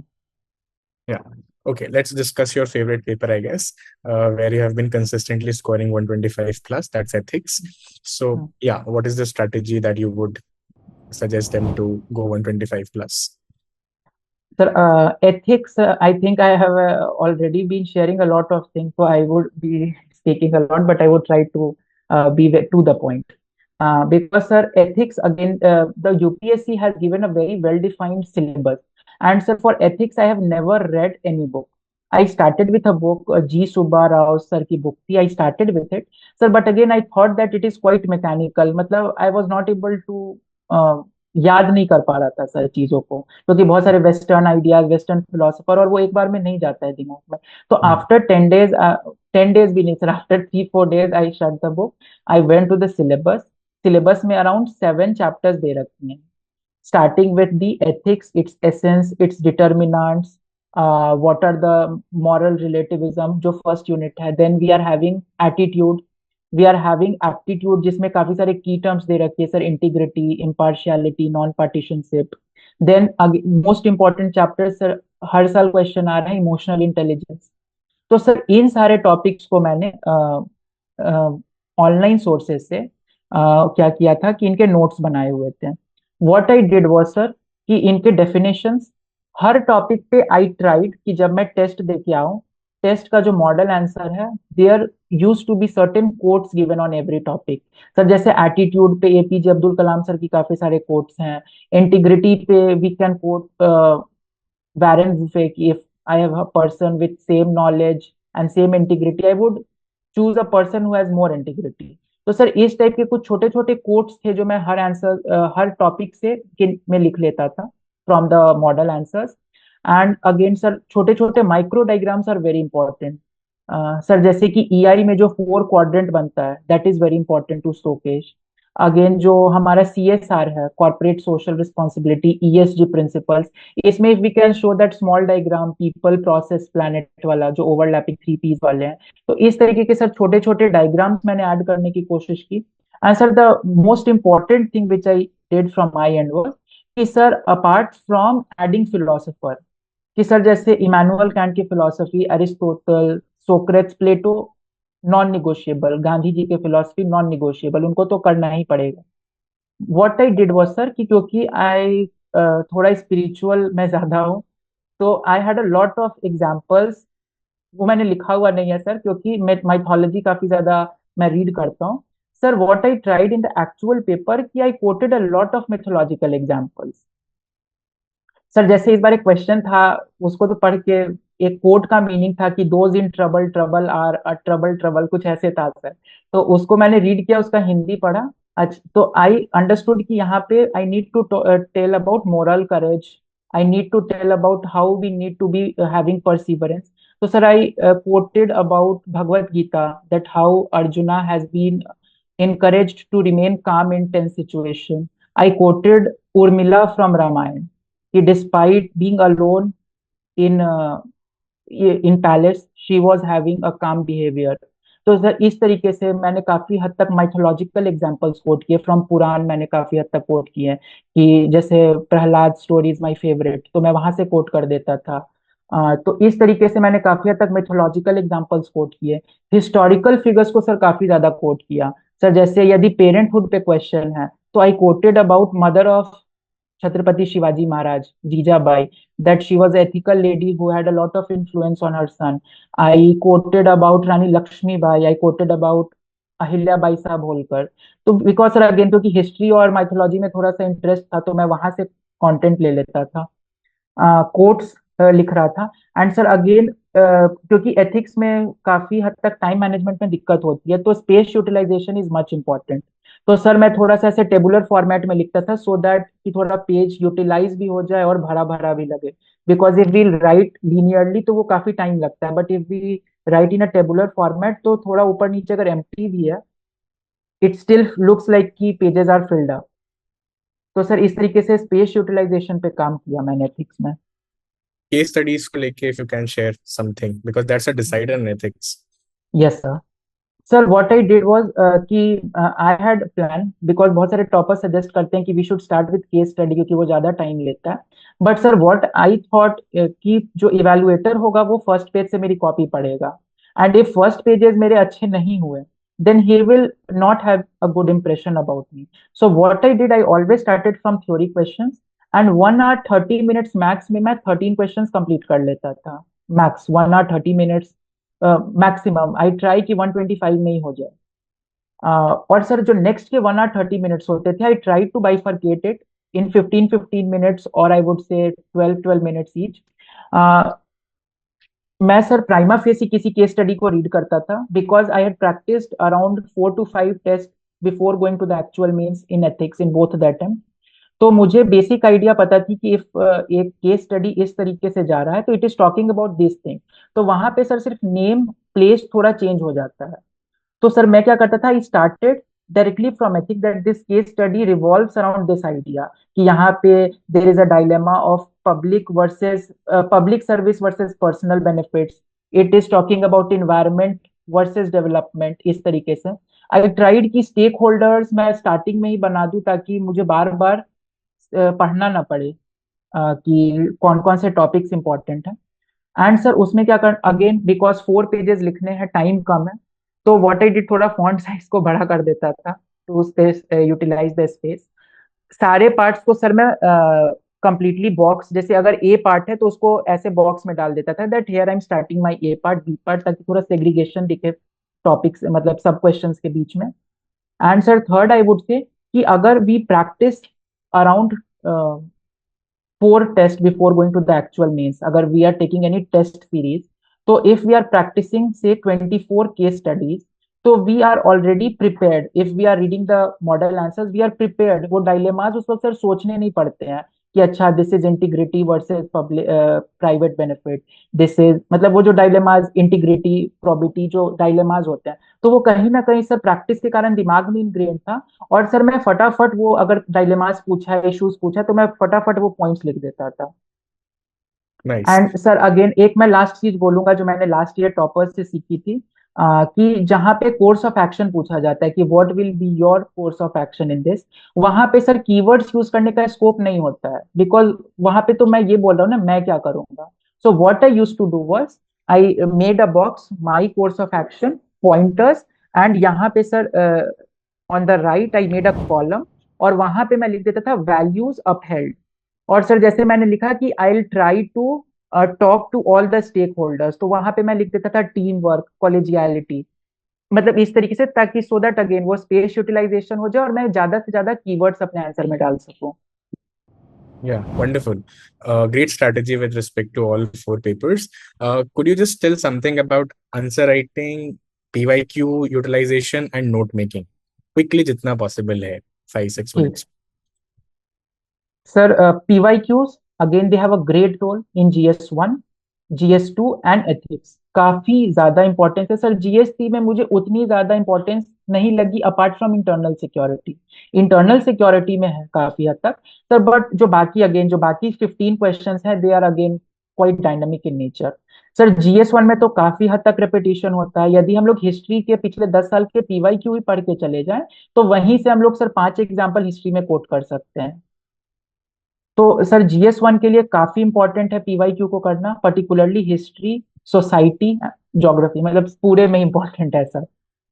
Yeah. Okay, let's discuss your favorite paper, I guess, where you have been consistently scoring 125 plus. That's ethics. So, Hmm. yeah, what is the strategy that you would suggest them to go 125 plus? Sir, ethics, I think I have already been sharing a lot of things, so I would be speaking a lot, but I would try to be to the point. Because, sir, ethics, again, the UPSC has given a very well-defined syllabus. And, sir, for ethics, I have never read any book. I started with a book, G. Subba Rao sir ki book thi. I started with it, sir, but again, I thought that it is quite mechanical. मतलब, I was not able to uh, याद नहीं कर पा रहा था sir चीजों को, क्योंकि बहुत सारे वेस्टर्न आइडियाज, वेस्टर्न फिलोसफर, और वो एक बार में नहीं जाता है दिमाग में. तो Hmm. आफ्टर 10 डेज, 10 डेज भी नहीं सर, आफ्टर 3-4 days I shut the book. I went to the syllabus. Syllabus में अराउंड 7 चैप्टर्स दे रखी हैं, starting with the ethics, its essence, its determinants, what are the moral relativism, जो first unit है. Then we are having attitude, we are having aptitude, जिसमें काफी सारे key terms दे रखी है sir, integrity, impartiality, non partisanship. Then most important chapter sir, हर साल क्वेश्चन आ रहा है, इमोशनल इंटेलिजेंस. तो सर इन सारे टॉपिक्स को मैंने ऑनलाइन सोर्सेज से क्या किया था कि इनके नोट्स बनाए हुए थे. What I did was sir कि इनके डेफिनेशंस, हर टॉपिक पे आई ट्राइड कि जब मैं टेस्ट दे के आऊं, टेस्ट का जो मॉडल आंसर है, there use to be certain quotes given on every topic. Sir जैसे एटीट्यूड पे एपीजे अब्दुल कलाम सर की काफी सारे कोट्स हैं. इंटीग्रिटी पे we can quote Warren Buffett. If I have a person with same knowledge and same integrity, I would choose a person who has more integrity. तो sir इस type के कुछ छोटे छोटे कोट्स थे जो मैं हर आंसर, हर टॉपिक से में लिख लेता था from the model answers. And again sir छोटे छोटे micro diagrams are very important. Sir जैसे कि ईआई में जो 4 क्वाड्रेंट बनता है, that is very important to showcase. अगेन जो हमारा सीएसआर है, corporate social responsibility, ESG principles, इसमें we can show that small diagram, people, process, planet वाला जो ओवरलैपिंग 3 पीस वाले हैं. तो इस तरीके के सर छोटे छोटे डायग्राम्स मैंने ऐड करने की कोशिश की. And sir the most important thing which I did from my end was कि sir apart from adding philosopher, कि सर जैसे इमानुअल कैंट की philosophy, Aristotle, Socrates, Plato, non negotiable, Gandhi ji के फिलोसफी नॉन निगोशिएबल, उनको तो करना ही पड़ेगा. What I did was sir कि क्योंकि आई थोड़ा स्पिरिचुअल मैं ज्यादा हूँ, तो I had a lot of examples. वो मैंने लिखा हुआ नहीं है सर, क्योंकि मैं माइथोलॉजी काफी ज्यादा मैं रीड करता हूँ. Sir what I tried in the actual paper कि I quoted a lot of mythological examples. Sir जैसे इस बार एक क्वेश्चन था, उसको तो पढ़ के, एक कोट का मीनिंग था कि those in trouble trouble are a trouble trouble, कुछ ऐसे था सर. तो उसको मैंने रीड किया, उसका हिंदी पढ़ा, अच्छा, तो आई अंडरस्टूड कि यहाँ पे I need to tell about moral courage, I need to tell about how we need to be having perseverance. तो sir I quoted about Bhagavad Gita that how Arjuna has been encouraged to remain calm in tense situation. I quoted Urmila from Ramayana कि despite being alone in in palace she was having a काम behaviour. तो sir इस तरीके से मैंने काफी हद तक माइथोलॉजिकल एग्जांपल्स कोट किए फ्रॉम पुराण, मैंने काफी हद तक कोट किए हैं कि जैसे Prahlad story is my favourite, तो मैं वहां से कोट कर देता था. तो इस तरीके से मैंने काफी हद तक मिथोलॉजिकल एग्जांपल्स कोट किए. हिस्टोरिकल फिगर्स को सर काफी ज्यादा कोट किया. सर जैसे यदि पेरेंटहुड पे क्वेश्चन है तो I quoted about mother of Chhatrapati Shivaji Maharaj, Jijabai, that she was an ethical lady who had a lot of influence on her son. I quoted about Rani Lakshmi Bai, I quoted about Ahilya Bai साहब होलकर. तो because sir again क्योंकि history और mythology में थोड़ा सा interest था तो मैं वहां से कंटेंट ले लेता था, कोट्स लिख रहा था. एंड सर अगेन क्योंकि एथिक्स में काफी हद तक टाइम मैनेजमेंट में दिक्कत होती है तो space utilisation is much important. तो सर मैं थोड़ा सा ऐसे टेबुलर फॉर्मेट में लिखता था सो दैट कि थोड़ा पेज यूटिलाइज भी हो जाए और भरा भरा भी लगे. Because if we write linearly तो वो काफी टाइम लगता है, but if we write in a tabular format तो थोड़ा ऊपर नीचे अगर एम्प्टी भी है इट स्टिल लुक्स लाइक कि पेजेस आर फिल्ड अप. तो सर इस तरीके से स्पेस यूटिलाइजेशन पे काम किया मैंने एथिक्स में. केस स्टडीज को लेके if you can share something because that's a decider in ethics. Yes sir. Sir what I did was कि आई हैड प्लान, बिकॉज बहुत सारे टॉपर सजेस्ट करते हैं कि we should start with case study क्योंकि वो ज्यादा टाइम लेता है. But sir what I thought कि जो इवेलुएटर होगा वो फर्स्ट पेज से मेरी कॉपी पढ़ेगा, एंड इफ फर्स्ट पेजेस मेरे अच्छे नहीं हुए then he will not have a good impression about me. So what I did, I always started from theory questions, and 1 hour 30 minutes max में मैं 13 questions complete कर लेता था. max 1 hour 30 minutes maximum I try कि 125 में ही हो जाए. और सर जो नेक्स्ट के 1 hour 30 minutes होते थे I try to bifurcate it in 15 15 minutes और आई वुड से 12 12 minutes ईच. मैं सर प्राइमा फेसी किसी केस स्टडी को रीड करता था because I had practised around 4 to 5 test before going to the actual mains in ethics in both that time. तो मुझे basic idea पता थी कि इफ एक केस स्टडी इस तरीके से जा रहा है तो it is talking about this thing. तो वहां पे सर सिर्फ नेम प्लेस थोड़ा चेंज हो जाता है. तो सर मैं क्या करता था, I started directly from ethic that this case study revolves around this idea कि यहाँ पे there is a dilemma of public versus public service versus personal benefits. It is talking about environment versus development. इस तरीके से I tried कि stakeholders मैं starting में ही बना दूं ताकि मुझे बार बार पढ़ना ना पड़े कि कौन कौन से टॉपिक्स इंपॉर्टेंट है. एंड सर उसमें क्या कर अगेन बिकॉज 4 पेजेस लिखने हैं, टाइम कम है, तो व्हाट आई डिड थोड़ा फॉन्ट साइज को बड़ा कर देता था to space utilise the space. सारे पार्ट्स को सर मैं कंप्लीटली बॉक्स, जैसे अगर ए पार्ट है तो उसको ऐसे बॉक्स में डाल देता था that here I am starting my A part B part, ताकि थोड़ा सेग्रीगेशन दिखे टॉपिक्स मतलब सब क्वेश्चंस के बीच में. And sir third I would say कि अगर we practice around 4 tests before going to the actual means, agar we are taking any test series, so if we are practicing say 24 case studies, so we are already prepared. If we are reading the model answers we are prepared. वो dilemmas उस वक्त sir सोचने नहीं पड़ते हैं कि अच्छा this is integrity versus public private benefit, this is मतलब वो जो डायलेमाज इंटीग्रिटी प्रोबिटी जो डायलेमाज होते हैं तो वो कहीं ना कहीं सर प्रैक्टिस के कारण दिमाग में इनग्रेन था. और सर मैं फटाफट वो अगर डायलेमास पूछा है इश्यूज पूछा तो मैं फटाफट वो पॉइंट्स लिख देता था. नाइस. एंड सर अगेन एक मैं लास्ट चीज बोलूंगा जो मैंने लास्ट ईयर टॉपर्स से सीखी थी, कि जहां पे कोर्स ऑफ एक्शन पूछा जाता है कि what will be your course of action in this, वहां पे सर कीवर्ड्स यूज करने का स्कोप नहीं होता है बिकॉज वहां पे तो मैं ये बोल रहा हूँ ना मैं क्या करूंगा. So what I use to do was I made a box my course of action pointers, and यहाँ पे sir on the right I made a column और वहां पे मैं लिख देता था वैल्यूज अपहेल्ड. और सर जैसे मैंने लिखा कि I will try to talk to all the stakeholders, तो वहां पे मैं लिख देता था टीम वर्क कॉलेजियलिटी, मतलब इस तरीके से ताकि सो दैट अगेन वो स्पेस यूटिलाइजेशन हो जाए और मैं ज्यादा से ज्यादा कीवर्ड्स अपने आंसर में डाल सकूं. Yeah, wonderful. Great strategy with respect to all 4 papers. Could you just tell something about answer writing, PYQ utilization, and note making? Quickly जितना पॉसिबल है, 5-6 minutes. Sir, PYQs, again, they have a great role in GS1, GS2 and ethics. काफी ज्यादा importance है sir. GS3 में मुझे उतनी ज्यादा importance नहीं लगी apart from internal security. Internal security में है काफी हद तक सर, बट जो बाकी 15 क्वेश्चंस हैं, they are again quite dynamic in nature. Sir GS1 में तो काफी हद तक रिपीटिशन होता है। यदि हम लोग हिस्ट्री के पिछले 10 साल के PYQ ही पढ़ के चले जाएं, तो वहीं से हम लोग सर 5 एग्जाम्पल हिस्ट्री में कोट कर सकते हैं। तो सर GS1 के लिए काफी इंपॉर्टेंट है PYQ को करना, पर्टिकुलरली हिस्ट्री, सोसाइटी, ज्योग्राफी, मतलब पूरे में इंपॉर्टेंट है सर।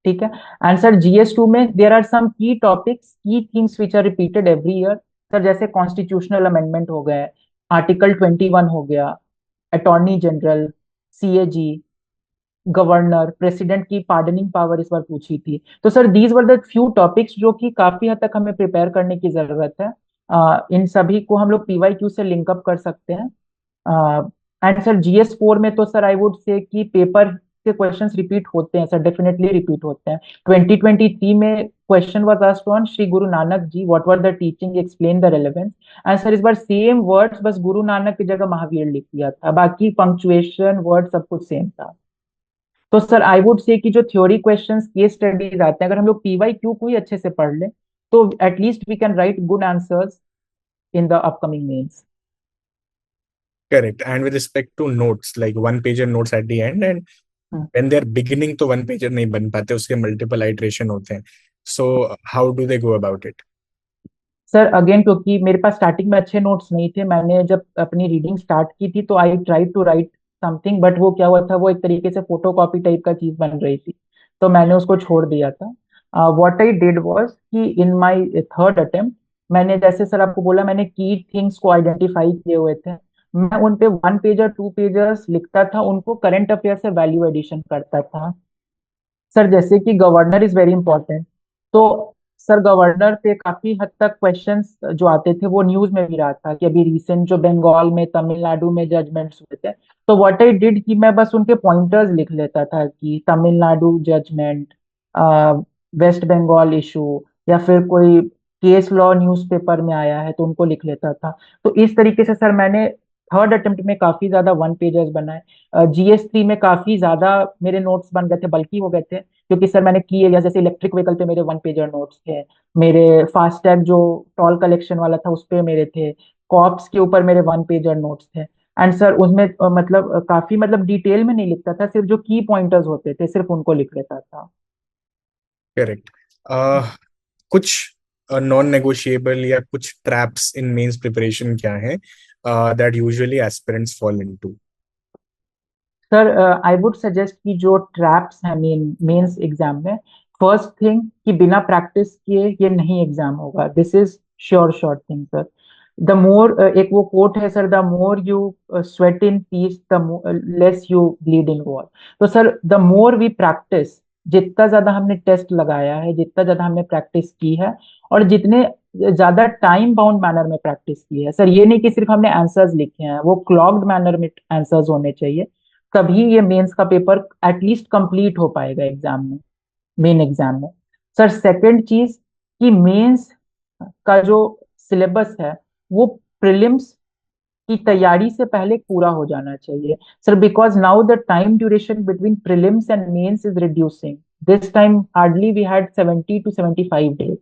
ठीक है। एंड सर GS2 में there are some key topics, key things which are repeated every year. Sir जैसे कॉन्स्टिट्यूशनल अमेंडमेंट हो गए, आर्टिकल 21 हो गया, attorney general, CAG, governor, president की पार्डनिंग पावर इस बार पूछी थी। तो sir these were the few topics जो कि काफी हद तक हमें प्रिपेयर करने की जरूरत है। इन सभी को हम लोग PYQ से लिंकअप कर सकते हैं। एंड सर GS4 में तो सर आई वुड से कि पेपर के क्वेश्चंस रिपीट होते हैं सर, डेफिनेटली रिपीट होते हैं। 2023 में question was asked on Shri Guru Nanak ji, what were the teaching, explain the relevance. And sir इस बार सेम वर्ड्स, बस गुरु नानक की जगह महावीर लिख दिया था, बाकी पंक्चुएशन वर्ड सब कुछ सेम था। तो सर आई वुड से कि जो थ्योरी क्वेश्चंस, केस स्टडीज आते हैं, अगर हम लोग PYQ को ही अच्छे से पढ़ लें, तो at least we can write good answers in the upcoming mains. Correct. And with respect to notes, like one pager notes at the end, and when they're beginning तो one pager नहीं बन पाते, उसके multiple iteration होते हैं. So how do they go about it? Sir again, क्योंकि मेरे पास starting में अच्छे नोट्स नहीं थे, मैंने जब अपनी रीडिंग स्टार्ट की थी तो I try to write something, but वो क्या हुआ था, वो एक तरीके से फोटो कॉपी टाइप का चीज बन रही थी, तो मैंने उसको छोड़ दिया था। व्हाट आई डिड वाज कि इन माय थर्ड अटेम्प्ट, मैंने जैसे सर आपको बोला, मैंने की थिंग्स को आइडेंटिफाई किए हुए थे, मैं उन पे 1 पेजर 2 पेजर्स लिखता था, उनको करंट अफेयर से वैल्यू एडिशन करता था। सर जैसे कि गवर्नर इज वेरी इंपॉर्टेंट, तो सर गवर्नर पे काफी हद तक क्वेश्चंस जो आते थे, वो न्यूज में भी रहा था कि अभी रिसेंट जो बंगाल में, तमिलनाडु में जजमेंट्स हुए थे, तो व्हाट आई डिड कि मैं बस उनके पॉइंटर्स लिख लेता था कि तमिलनाडु जजमेंट, वेस्ट बंगाल इशू, या फिर कोई केस लॉ न्यूज़पेपर में आया है तो उनको लिख लेता था। तो इस तरीके से सर मैंने थर्ड अटेम्प्ट में काफी ज्यादा 1 पेजर्स बनाए। GS3 में काफी ज्यादा मेरे नोट्स बन गए थे, बल्कि हो गए थे, क्योंकि सर मैंने की एरिया, जैसे इलेक्ट्रिक व्हीकल पे मेरे 1 पेजर नोट्स थे, मेरे फास्टैग जो टोल कलेक्शन वाला था उस पे मेरे थे, कॉप्स के ऊपर मेरे 1 पेजर नोट्स थे। एंड सर उसमें मतलब काफी मतलब डिटेल में नहीं लिखता था, सिर्फ जो की पॉइंटर्स होते थे सिर्फ उनको लिख लेता था। Correct. कुछ नॉन नेगोशिएबल या कुछ ट्रैप्स इन मेंस प्रिपरेशन क्या है that usually aspirants fall into? Sir I would suggest कि जो ट्रैप्स हैं मेंस एग्जाम में, फर्स्ट थिंग कि बिना प्रैक्टिस किए ये नहीं एग्जाम होगा, this is sure sure thing sir. The more, एक वो कोट है sir, the more you sweat in peace the less you bleed in war. तो sir the more we practice, जितना ज्यादा हमने टेस्ट लगाया है, जितना ज्यादा हमने प्रैक्टिस की है, और जितने ज्यादा टाइम बाउंड मैनर में प्रैक्टिस की है सर, ये नहीं कि सिर्फ हमने आंसर्स लिखे हैं, वो क्लॉग्ड मैनर में आंसर्स होने चाहिए, तभी ये मेंस का पेपर एटलीस्ट कंप्लीट हो पाएगा एग्जाम में, मेन एग्जाम में। सर सेकंड चीज कि मेंस का जो सिलेबस है वो प्रीलिम्स की तैयारी से पहले पूरा हो जाना चाहिए sir, because now the time duration between prelims and mains is reducing. This time hardly we had 70 to 75 days.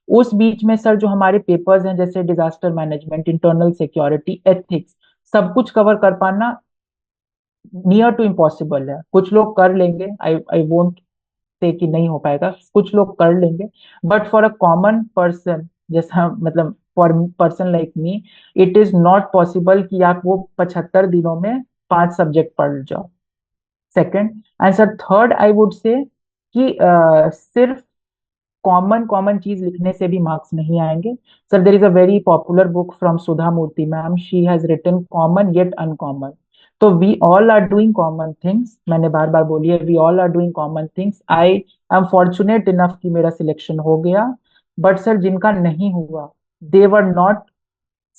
उस बीच में सर जो हमारे पेपर्स हैं, जैसे disaster management, internal security, ethics, सब कुछ कवर कर पाना नियर टू इम्पॉसिबल है। कुछ लोग कर लेंगे, आई आई वोंट से कि नहीं हो पाएगा, कुछ लोग कर लेंगे, but for a common person, जैसा मतलब for person like me, it is not possible कि आप वो 75 दिनों में 5 सब्जेक्ट पढ़ जाओ। Second and sir third I would say कि सिर्फ कॉमन कॉमन चीज लिखने से भी मार्क्स नहीं आएंगे sir. There is a very popular book from Sudha Murty ma'am, she has written common yet uncommon. तो we all are doing common things, मैंने बार बार बोली है, we all are doing common things. I am fortunate enough कि मेरा selection हो गया, बट सर जिनका नहीं हुआ, they were not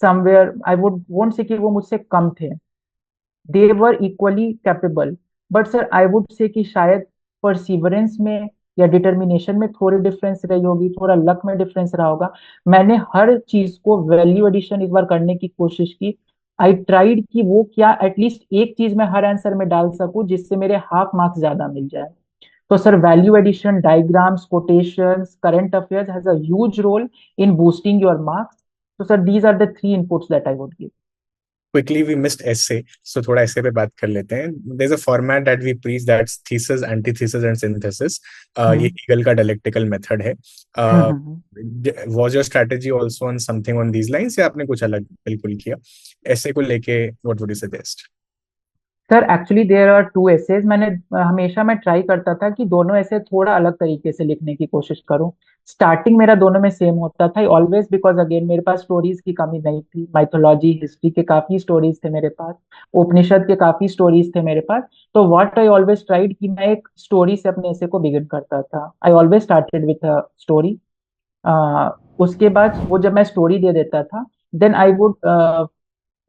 somewhere, I would won't say कि वो मुझसे कम थे, they were equally capable, but sir I would say कि शायद परसिवरेंस में या डिटर्मिनेशन में थोड़ी डिफरेंस रही होगी, थोड़ा लक में डिफरेंस रहा होगा। मैंने हर चीज को वैल्यू एडिशन इस बार करने की कोशिश की। आई ट्राइड कि वो क्या एटलीस्ट एक चीज मैं हर आंसर में डाल सकूं जिससे मेरे हाफ मार्क्स ज्यादा मिल जाए। तो sir value addition, diagrams, quotations, current affairs has a huge role in boosting your marks. तो sir these are the three inputs that I would give. Quickly we missed essay, so थोड़ा essay पे बात कर लेते हैं. There's a format that we preach, that's thesis, antithesis and synthesis. ये हम्म eagle का dialectical method है. हम्म uh, hmm. was your strategy also on something on these lines या आपने कुछ अलग बिल्कुल किया essay को लेके? What would you suggest? Sir actually there are two essays. मैंने हमेशा मैं ट्राई करता था कि दोनों ऐसे थोड़ा अलग तरीके से लिखने की कोशिश करूं। स्टार्टिंग मेरा दोनों में सेम होता था ऑलवेज, बिकॉज अगेन मेरे पास स्टोरीज की कमी नहीं थी। माइथोलॉजी, हिस्ट्री के काफी स्टोरीज थे मेरे पास, उपनिषद के काफी स्टोरीज थे मेरे पास। तो व्हाट आई ऑलवेज ट्राइड कि मैं एक स्टोरी से अपने ऐसे को बिगिन करता था। I always started with a story. उसके बाद वो जब मैं स्टोरी दे देता था, देन आई वुड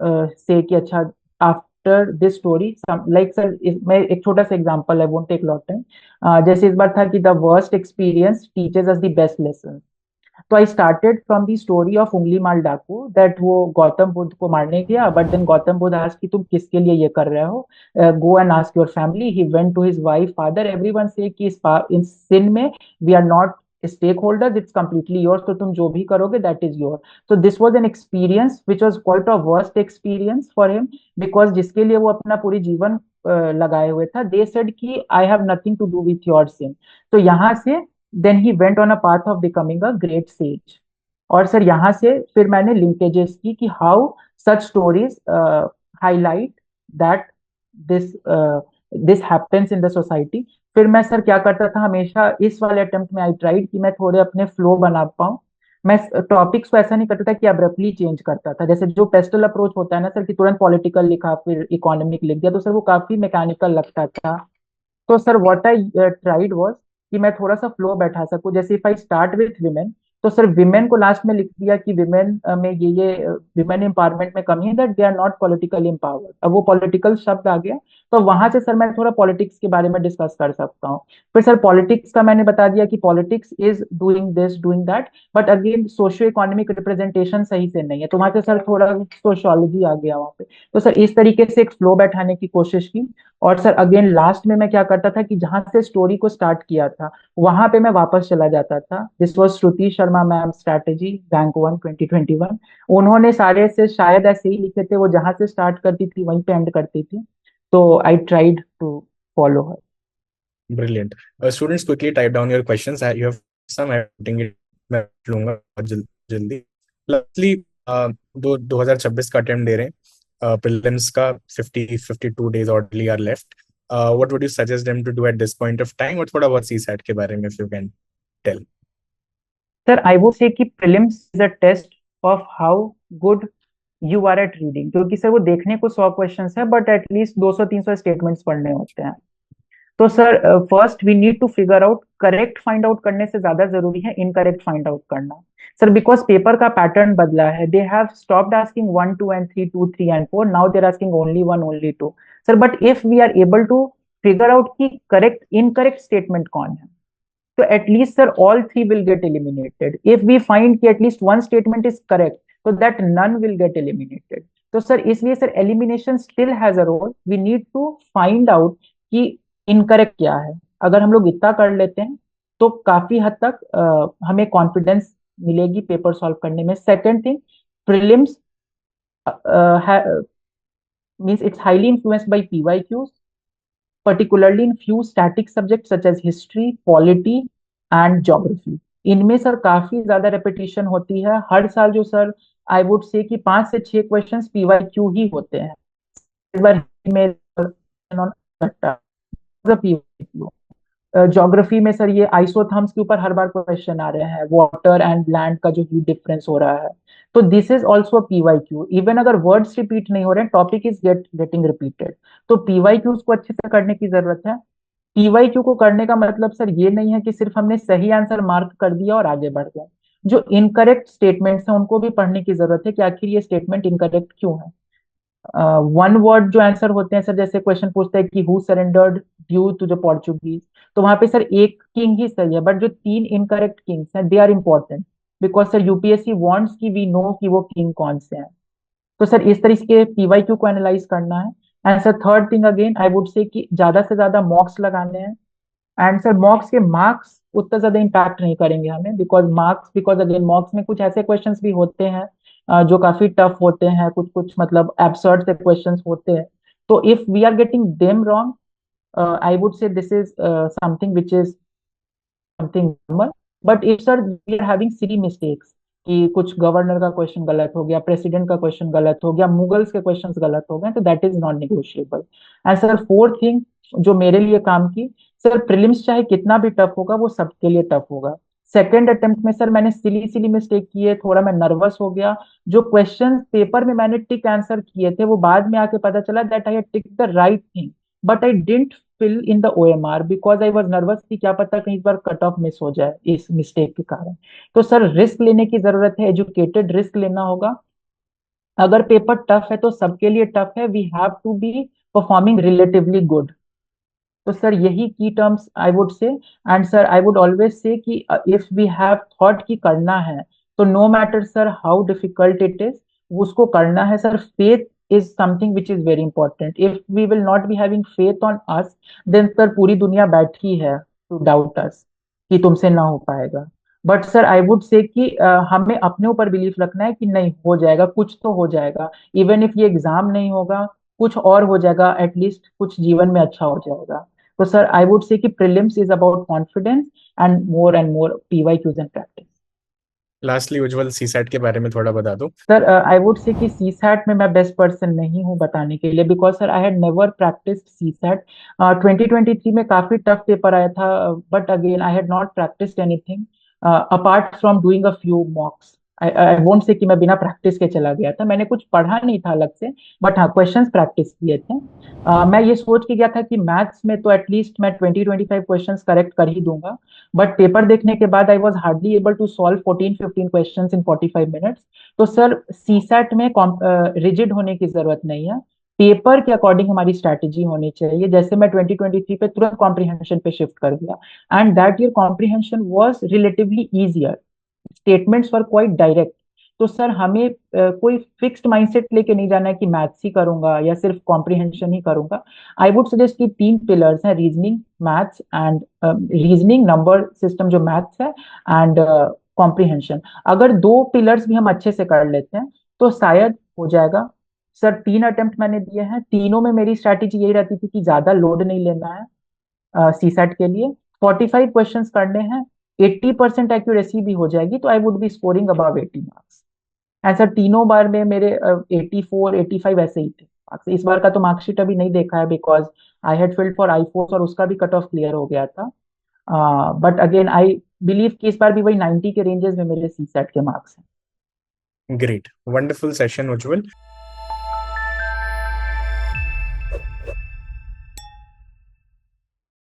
से कि अच्छा after this story like sir, मैं एक छोटा सा example, I won't take lot time. जैसे इस बार था कि the worst experience teaches us the best lesson. तो I started from the story of Angulimala डाकू, दैट वो गौतम बुद्ध को मारने गया, but then Gautam Buddha asked कि तुम किसके लिए ये कर रहे हो, go and ask your family. He went to his wife, father, everyone से कि इस सिन में we are not stakeholders, it's completely yours, तो तुम जो भी करोगे दैट इज योर। तो this was an experience which was quite a worst experience for him, because जिसके लिए वो अपना पूरी जीवन लगाए हुए था, दे सेड कि I have nothing to do with your sin. तो यहाँ से then he went on a path of becoming a great sage. और सर यहाँ से फिर मैंने लिंकेजेस की कि how such stories highlight that this this happens in the society. फिर मैं सर क्या करता था हमेशा इस वाले अटेम्प्ट में, आई ट्राइड कि मैं थोड़े अपने फ्लो बना पाऊँ। मैं टॉपिक्स को ऐसा नहीं करता था कि अब्रप्टली चेंज करता था, जैसे जो पेस्टल अप्रोच होता है ना सर, कि तुरंत पॉलिटिकल लिखा फिर इकोनॉमिक लिख दिया, तो सर वो काफी मैकेनिकल लगता था। तो sir what I tried was कि मैं थोड़ा सा फ्लो बैठा सकूं। जैसे if I start with women, तो सर विमेन को लास्ट में लिख दिया कि विमेन में ये विमेन एम्पावरमेंट में कमी है, that they are not politically empowered. अब वो पॉलिटिकल शब्द आ गया, तो वहां से सर मैं थोड़ा पॉलिटिक्स के बारे में डिस्कस कर सकता हूँ। फिर सर पॉलिटिक्स का मैंने बता दिया कि politics is doing this doing that, but again socio economic representation सही से नहीं है, तो वहां से सर थोड़ा सोशियोलॉजी आ गया वहां पे। तो सर इस तरीके से एक फ्लो बैठाने की कोशिश की। और सर अगेन लास्ट में मैं क्या करता था कि जहां से स्टोरी को स्टार्ट किया था वहां पे मैं वापस चला जाता था। This was Shruti Sharma ma'am strategy, rank 1 2021। उन्होंने सारे से शायद ऐसे ही लिखे थे, वो जहां से स्टार्ट करती थी वहीं पे एंड करती थी। तो I tried to follow her. Brilliant. Students, quickly type down your questions. You have some editing it मैं लूंगा बहुत जल्दी. Lastly, दो 2026 का अटेम्प्ट दे रहे हैं. प्रीलिम्स का 52 days oddly are left. What would you suggest them to do at this point of time? और थोड़ा बहुत CSAT के बारे में if you can tell. Sir I would say कि prelims is a test of how good you are at reading, क्योंकि sir वो देखने को 100 क्वेश्चंस है बट एटलीस्ट 200-300 स्टेटमेंट्स पढ़ने होते हैं। तो sir first we need to figure out, correct find out करने से ज्यादा जरूरी है इनकरेक्ट फाइंड आउट करना। सर बिकॉज पेपर का पैटर्न बदला है, they have stopped asking 1 2 and 3 2 3 and 4, now they are asking only 1 only 2। Sir but if we are able to figure out की करेक्ट इनकरेक्ट स्टेटमेंट कौन है, तो at least sir all three will get eliminated. If we find कि at least one statement is correct, तो that none will get eliminated. तो sir इसलिए sir elimination still has a role, we need to find out कि incorrect क्या है। अगर हम लोग इतना कर लेते हैं तो काफी हद तक हमें कॉन्फिडेंस मिलेगी पेपर सॉल्व करने में। Second thing, prelims means it's highly influenced by PYQs, particularly in few static subjects such as history, polity and geography। इनमें सर काफी ज्यादा रेपिटेशन होती है हर साल, जो सर आई वुड से कि 5 से 6 क्वेश्चंस PYQ ही होते हैं इस बार में। PYQ ज्योग्राफी में सर ये आइसोथर्म्स के ऊपर हर बार क्वेश्चन आ रहे हैं, वाटर एंड लैंड का जो हीट डिफरेंस हो रहा है। तो this is also PYQ, even अगर वर्ड्स रिपीट नहीं हो रहे हैं, टॉपिक इज गेटिंग रिपीटेड। तो PYQs को अच्छे से करने की जरूरत है। PYQ को करने का मतलब सर ये नहीं है कि सिर्फ हमने सही आंसर मार्क कर दिया और आगे बढ़ गए। जो इनकरेक्ट स्टेटमेंट्स हैं उनको भी पढ़ने की जरूरत है कि आखिर ये स्टेटमेंट इनकरेक्ट क्यों है। वन वर्ड जो आंसर होते हैं सर, जैसे क्वेश्चन पूछता है कि who surrendered due to the Portuguese, तो वहां पे सर एक किंग ही सही है, बट जो तीन इनकरेक्ट किंग्स हैं they are important, because sir UPSC wants कि वी नो कि वो किंग कौन से हैं। तो सर इस तरीके के पीवाईक्यू को एनालाइज करना है। And sir third thing again I would say कि ज्यादा से ज्यादा मॉक्स लगाने हैं। एंड सर मॉक्स के मार्क्स उतना ज्यादा इम्पैक्ट नहीं करेंगे हमें, बिकॉज अगेन मॉक्स में कुछ ऐसे क्वेश्चंस भी होते हैं जो काफी टफ होते हैं, कुछ कुछ मतलब एब्सर्ड से क्वेश्चंस होते हैं। तो if we are getting them wrong, I would say this is something which is something normal. But if sir we are having silly mistakes कि कुछ गवर्नर का क्वेश्चन गलत हो गया, प्रेसिडेंट का क्वेश्चन गलत हो गया, मुगल्स के क्वेश्चंस गलत हो गए, तो that is not negotiable. And sir fourth thing जो मेरे लिए काम की, सर प्रीलिम्स चाहे कितना भी टफ होगा वो सबके लिए टफ होगा। सेकेंड अटेम्प्ट में सर मैंने सिली सिली मिस्टेक किए, थोड़ा मैं नर्वस हो गया। जो क्वेश्चन पेपर में मैंने टिक आंसर किए थे वो बाद में आके पता चला that I had tick the right thing, but I didn't fill in the OMR because I was nervous कि क्या पता कहीं पर कट ऑफ मिस हो जाए इस मिस्टेक के कारण। तो सर रिस्क लेने की जरूरत है, एजुकेटेड रिस्क लेना होगा। अगर पेपर टफ है तो सबके लिए टफ है, we have to be performing relatively good. तो सर यही की terms I would say. And sir I would always say कि इफ वी हैव थॉट कि करना है, तो no matter sir how difficult it is, उसको करना है sir. Faith is something which is very important. If we will not be having faith on us, then sir पूरी दुनिया बैठी है टू डाउट अस कि तुमसे ना हो पाएगा। But sir I would say कि हमें अपने ऊपर बिलीफ रखना है कि नहीं हो जाएगा, कुछ तो हो जाएगा। इवन इफ ये एग्जाम नहीं होगा, कुछ और हो जाएगा, एटलीस्ट कुछ जीवन में अच्छा हो जाएगा। तो सर आई वुड से कि prelims is about confidence and more PYQs and practice. Lastly Ujjwal, CSAT के बारे में थोड़ा बता दो। सर आई वुड से कि सीसैट में मैं बेस्ट पर्सन नहीं हूँ बताने के लिए, because sir I had never practised CSAT. 2023 में काफी टफ पेपर आया था, but again I had not practised anything apart from doing a few मॉक्स। I won't say कि मैं बिना प्रैक्टिस के चला गया था, मैंने कुछ पढ़ा नहीं था अलग से, बट हाँ क्वेश्चंस प्रैक्टिस किए थे। मैं ये सोच के गया था कि मैथ्स में तो एटलीस्ट मैं 20-25 क्वेश्चंस करेक्ट कर ही दूंगा, बट पेपर देखने के बाद I was hardly able to solve 14-15 questions in 45 minutes. तो सर सीसैट में रिजिड होने की जरूरत नहीं है, पेपर के अकॉर्डिंग हमारी स्ट्रैटेजी होनी चाहिए। जैसे मैं 2023 पे तुरंत कॉम्प्रिहेंशन पे शिफ्ट कर गया, and that year comprehension was relatively easier, statements were quite direct. तो सर हमें कोई फिक्स्ड माइंडसेट लेके नहीं जाना है कि मैथ्स ही करूंगा या सिर्फ कॉम्प्रिहेंशन ही करूंगा। आई वुड सजेस्ट कि तीन पिलर्स हैं, reasoning, maths and reasoning, number system जो मैथ्स है, एंड कॉम्प्रिहेंशन। अगर दो पिलर्स भी हम अच्छे से कर लेते हैं तो शायद हो जाएगा। सर 3 अटेम्प्ट मैंने दिए हैं, तीनों में मेरी स्ट्रैटेजी यही रहती थी कि ज्यादा लोड नहीं लेना है सीसैट के लिए। 45 क्वेश्चंस करने हैं, 80% एक्यूरेसी भी हो जाएगी, तो I would be scoring above 80 marks. ऐसा तीनों बार में मेरे 84-85 ऐसे ही थे marks। इस बार का तो मार्कशीट अभी नहीं देखा है, because I had field for I force और उसका भी कट ऑफ क्लियर हो गया था। बट अगेन आई बिलीव कि इस बार भी वही 90 के रेंजेस में मेरे सी सेट के मार्क्स हैं। ग्रेट, वंडरफुल सेशन उज्जवल।